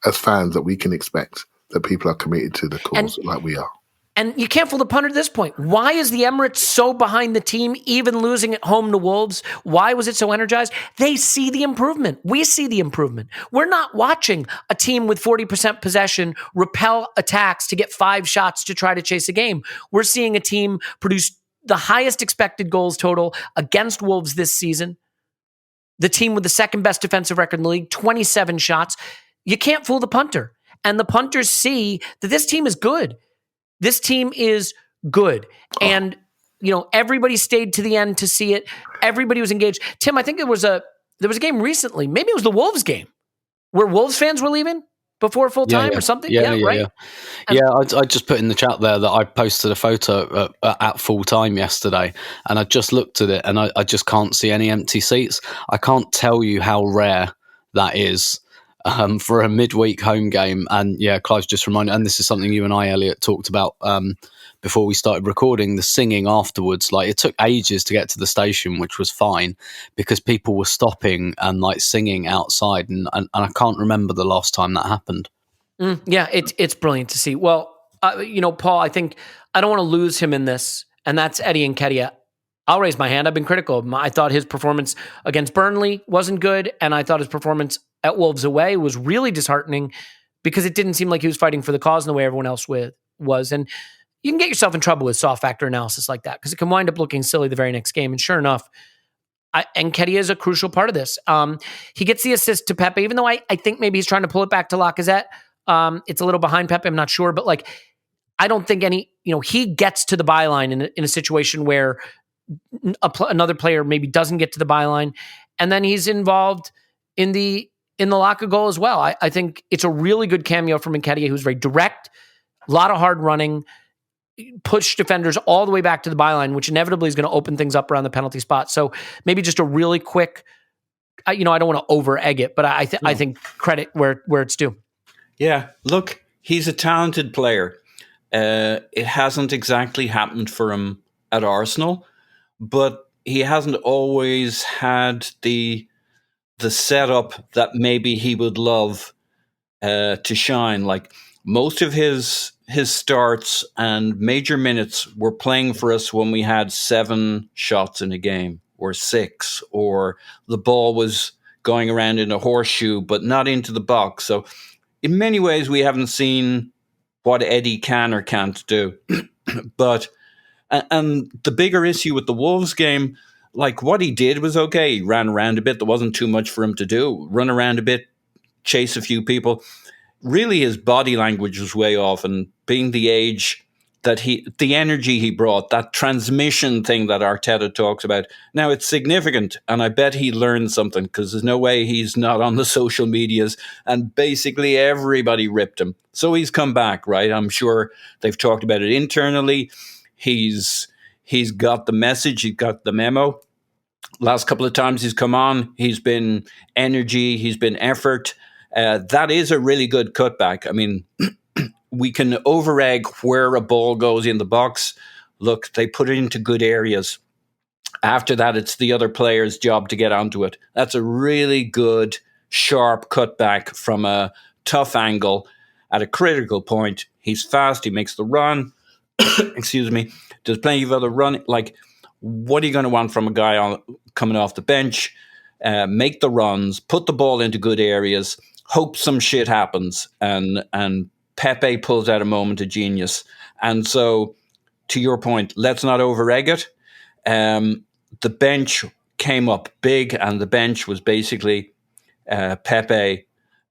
D: as fans that we can expect, that people are committed to the cause like we are.
A: And you can't fool the punter at this point. Why is the Emirates so behind the team, even losing at home to Wolves? Why was it so energized? They see the improvement. We see the improvement. We're not watching a team with 40% possession repel attacks to get 5 shots to try to chase a game. We're seeing a team produce the highest expected goals total against Wolves this season. The team with the second best defensive record in the league, 27 shots. You can't fool the punter. And the punters see that this team is good. This team is good. And, everybody stayed to the end to see it. Everybody was engaged. Tim, I think there was a game recently. Maybe it was the Wolves game where Wolves fans were leaving before full time or something. Right.
C: Yeah, I just put in the chat there that I posted a photo at full time yesterday, and I just looked at it, and I just can't see any empty seats. I can't tell you how rare that is for a midweek home game. And yeah, Clive's just reminded, and this is something you and I, Elliot, talked about before we started recording, the singing afterwards. Like, it took ages to get to the station, which was fine because people were stopping and like singing outside, and I can't remember the last time that happened.
A: Yeah, it's brilliant to see. Well, Paul, I think I don't want to lose him in this, and that's Eddie Nketiah. I'll raise my hand. I've been critical of him. I thought his performance against Burnley wasn't good, and I thought his performance at Wolves away was really disheartening because it didn't seem like he was fighting for the cause in the way everyone else was. And you can get yourself in trouble with soft factor analysis like that because it can wind up looking silly the very next game. And sure enough, Nketiah is a crucial part of this. He gets the assist to Pepe, even though I think maybe he's trying to pull it back to Lacazette. It's a little behind Pepe, I'm not sure, but like, I don't think he gets to the byline in a situation where another player maybe doesn't get to the byline, and then he's involved in the Laka goal as well. I think it's a really good cameo from Nketiah, who's very direct, a lot of hard running, push defenders all the way back to the byline, which inevitably is going to open things up around the penalty spot. So maybe just a really quick, I don't want to over egg it, but I think credit where it's due.
B: Yeah, look, he's a talented player. It hasn't exactly happened for him at Arsenal, but he hasn't always had the setup that maybe he would love to shine. Like, most of his starts and major minutes were playing for us when we had 7 shots in a game or 6, or the ball was going around in a horseshoe but not into the box. So in many ways we haven't seen what Eddie can or can't do. But and the bigger issue with the Wolves game, like, what he did was okay. He ran around a bit. There wasn't too much for him to do. Run around a bit, chase a few people. Really, his body language was way off. And being the age that the energy he brought, that transmission thing that Arteta talks about, now it's significant. And I bet he learned something, because there's no way he's not on the social medias. And basically everybody ripped him. So he's come back, right? I'm sure they've talked about it internally. He's got the message. He's got the memo. Last couple of times he's come on, he's been energy, he's been effort. That is a really good cutback. I mean, we can over-egg where a ball goes in the box. Look, they put it into good areas. After that, it's the other player's job to get onto it. That's a really good, sharp cutback from a tough angle at a critical point. He's fast, he makes the run. Excuse me. There's plenty of other running. Like, what are you going to want from a guy coming off the bench? Make the runs, put the ball into good areas, hope some shit happens, and Pepe pulls out a moment of genius. And so, to your point, let's not over-egg it. The bench came up big, and the bench was basically Pepe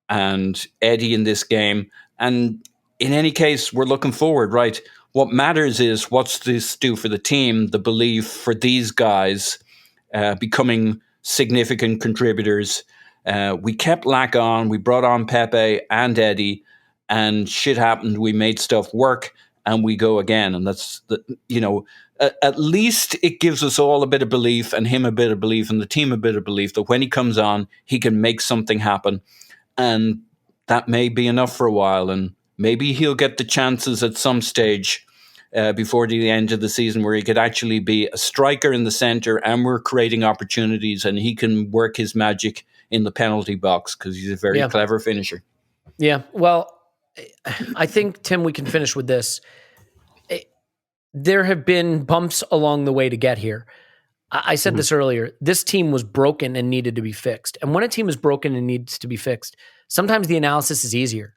B: and Eddie in this game. And in any case, we're looking forward, right? What matters is, what's this do for the team, the belief for these guys becoming significant contributors. We kept Lack on. We brought on Pepe and Eddie, and shit happened. We made stuff work, and we go again. And that's at least it gives us all a bit of belief, and him a bit of belief, and the team a bit of belief that when he comes on, he can make something happen, and that may be enough for a while. And maybe he'll get the chances at some stage before the end of the season where he could actually be a striker in the centre, and we're creating opportunities, and he can work his magic in the penalty box because he's a very clever finisher.
A: Yeah. Well, I think, Tim, we can finish with this. There have been bumps along the way to get here. I said this earlier. This team was broken and needed to be fixed. And when a team is broken and needs to be fixed, sometimes the analysis is easier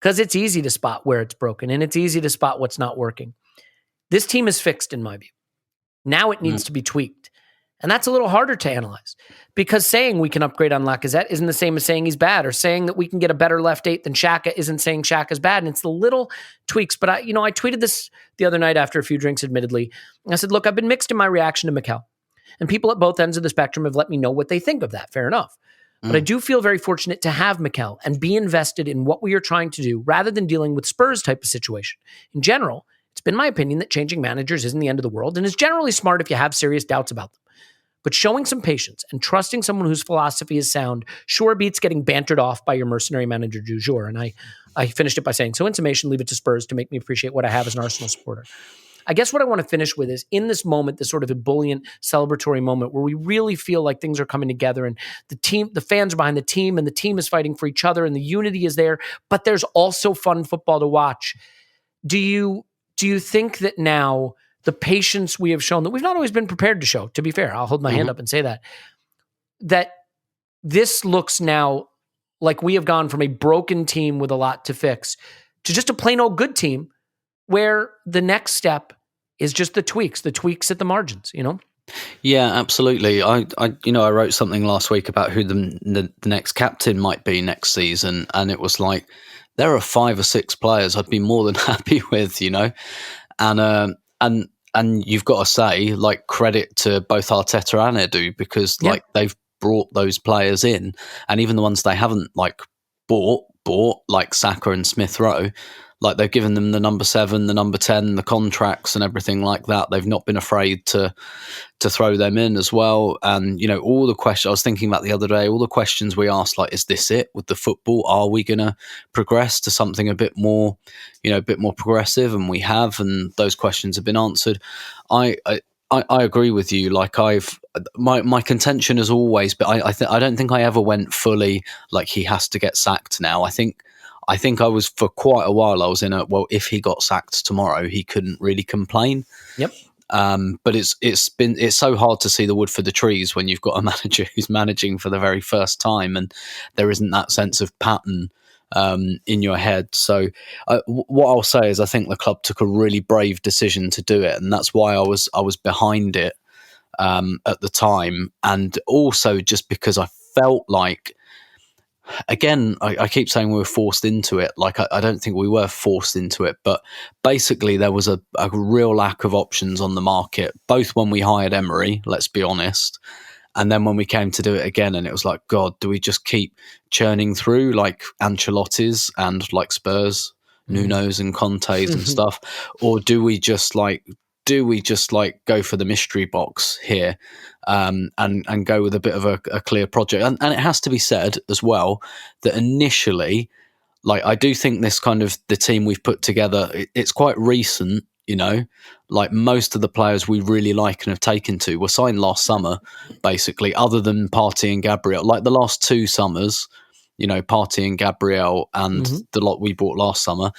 A: because it's easy to spot where it's broken and it's easy to spot what's not working. This team is fixed, in my view. Now it needs to be tweaked. And that's a little harder to analyze because saying we can upgrade on Lacazette isn't the same as saying he's bad, or saying that we can get a better left eight than Xhaka isn't saying Xhaka's bad. And it's the little tweaks. But I tweeted this the other night after a few drinks, admittedly. I said, look, I've been mixed in my reaction to Mikel. And people at both ends of the spectrum have let me know what they think of that. Fair enough. But I do feel very fortunate to have Mikel and be invested in what we are trying to do rather than dealing with Spurs type of situation. In general, it's been my opinion that changing managers isn't the end of the world and is generally smart if you have serious doubts about them. But showing some patience and trusting someone whose philosophy is sound sure beats getting bantered off by your mercenary manager du jour. And I finished it by saying, so in summation, leave it to Spurs to make me appreciate what I have as an Arsenal supporter. I guess what I want to finish with is in this moment, this sort of ebullient celebratory moment where we really feel like things are coming together and the fans are behind the team and the team is fighting for each other and the unity is there, but there's also fun football to watch. Do you think that now the patience we have shown that we've not always been prepared to show, to be fair, I'll hold my hand up and say that this looks now like we have gone from a broken team with a lot to fix to just a plain old good team where the next step is just the tweaks at the margins,
C: Yeah, absolutely. I wrote something last week about who the next captain might be next season, and it was like there are 5 or 6 players I'd be more than happy with, and you've got to say, like, credit to both Arteta and Edu because like they've brought those players in, and even the ones they haven't like bought like Saka and Smith Rowe. Like they've given them the number 7, the number 10, the contracts and everything like that. They've not been afraid to throw them in as well. And, all the questions I was thinking about the other day, all the questions we asked, like, is this it with the football? Are we going to progress to something a bit more progressive? And we have, and those questions have been answered. I agree with you. Like my contention has always been, I don't think I ever went fully like he has to get sacked now. I think I was for quite a while. I was in if he got sacked tomorrow, he couldn't really complain. Yep. But it's so hard to see the wood for the trees when you've got a manager who's managing for the very first time, and there isn't that sense of pattern in your head. So what I'll say is I think the club took a really brave decision to do it, and that's why I was behind it at the time, and also just because I felt like. Again, I keep saying we were forced into it. Like, I don't think we were forced into it, but basically there was a real lack of options on the market, both when we hired Emery, let's be honest, and then when we came to do it again, and it was like, God, do we just keep churning through like Ancelotti's and like Spurs, Nuno's and Conte's and stuff, or do we just go for the mystery box here and go with a bit of a clear project? And it has to be said as well that initially, like, I do think this kind of the team we've put together, it's quite recent, like most of the players we really like and have taken to were signed last summer, basically, other than Partey and Gabriel. Like the last 2 summers, Partey and Gabriel and the lot we bought last summer,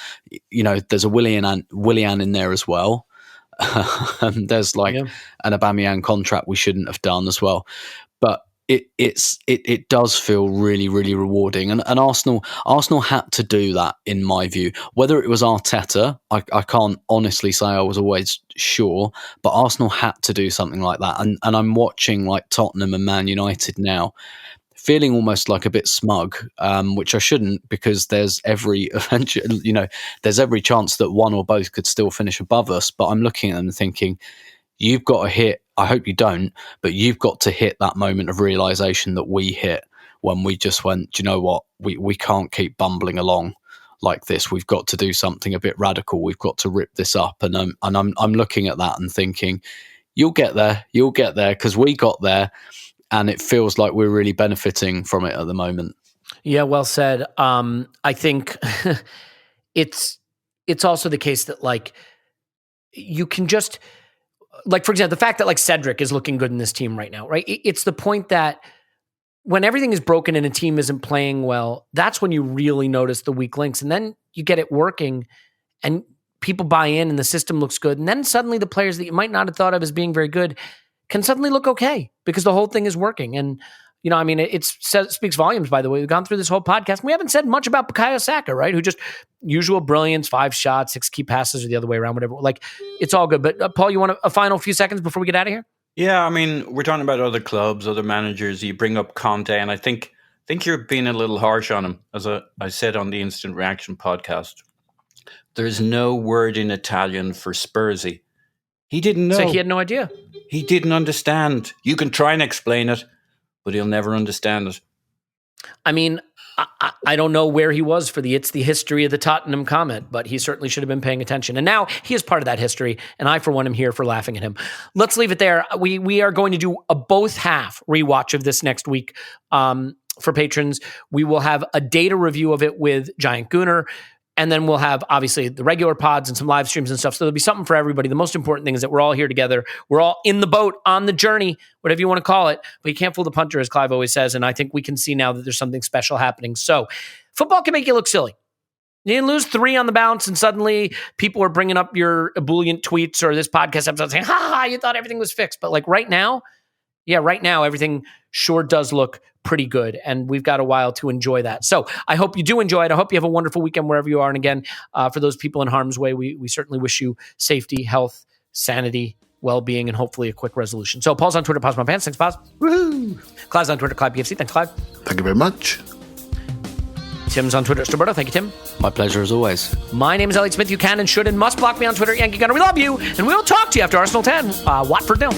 C: there's a Willian in there as well. There's an Aubameyang contract we shouldn't have done as well, but it does feel really, really rewarding, and Arsenal had to do that in my view. Whether it was Arteta, I can't honestly say I was always sure, but Arsenal had to do something like that, and I'm watching like Tottenham and Man United now, feeling almost like a bit smug, which I shouldn't, because there's every chance that one or both could still finish above us. But I'm looking at them and thinking, you've got to hit. I hope you don't, but you've got to hit that moment of realization that we hit, when we just went, do you know what? We can't keep bumbling along like this. We've got to do something a bit radical. We've got to rip this up. And I'm looking at that and thinking, you'll get there, because we got there, and it feels like we're really benefiting from it at the moment.
A: Yeah, well said. I think it's also the case that, like, you can just, like, for example, the fact that, like, Cedric is looking good in this team right now, right? It's the point that when everything is broken and a team isn't playing well, that's when you really notice the weak links. And then you get it working and people buy in and the system looks good. And then suddenly the players that you might not have thought of as being very good can suddenly look okay because the whole thing is working. And, you know, I mean, it speaks volumes, by the way. We've gone through this whole podcast. And we haven't said much about Bukayo Saka, right? Who just usual brilliance, 5 shots, 6 key passes, or the other way around, whatever. Like, it's all good. But Paul, you want a final few seconds before we get out of here?
B: Yeah, I mean, we're talking about other clubs, other managers. You bring up Conte, and I think you're being a little harsh on him. As I said on the Instant Reaction podcast, there's no word in Italian for Spursy. He didn't know.
A: So he had no idea.
B: He didn't understand. You can try and explain it, but he'll never understand it.
A: I mean, I don't know where he was for it's the history of the Tottenham comment, but he certainly should have been paying attention. And now he is part of that history, and I, for one, am here for laughing at him. Let's leave it there. We are going to do a both half rewatch of this next week for patrons. We will have a data review of it with Giant Gooner, and then we'll have, obviously, the regular pods and some live streams and stuff. So there'll be something for everybody. The most important thing is that we're all here together. We're all in the boat, on the journey, whatever you want to call it. But you can't fool the punter, as Clive always says. And I think we can see now that there's something special happening. So football can make you look silly. You can lose 3 on the bounce, and suddenly people are bringing up your ebullient tweets or this podcast episode saying, ha, you thought everything was fixed. But like right now, everything sure does look pretty good, and we've got a while to enjoy that. So I hope you do enjoy it. I hope you have a wonderful weekend wherever you are. And again, for those people in harm's way, we certainly wish you safety, health, sanity, well-being, and hopefully a quick resolution. So Paul's on Twitter, Pause My Pants. Thanks, Pause.
D: Woohoo!
A: Clive's on Twitter, Clive PFC. Thanks, Clive.
D: Thank you very much.
A: Tim's on Twitter, Roberto. Thank you, Tim.
C: My pleasure as always.
A: My name is Elliot Smith. You can and should and must block me on Twitter, Yankee Gunner. We love you, and we'll talk to you after Arsenal 10, Watford 0.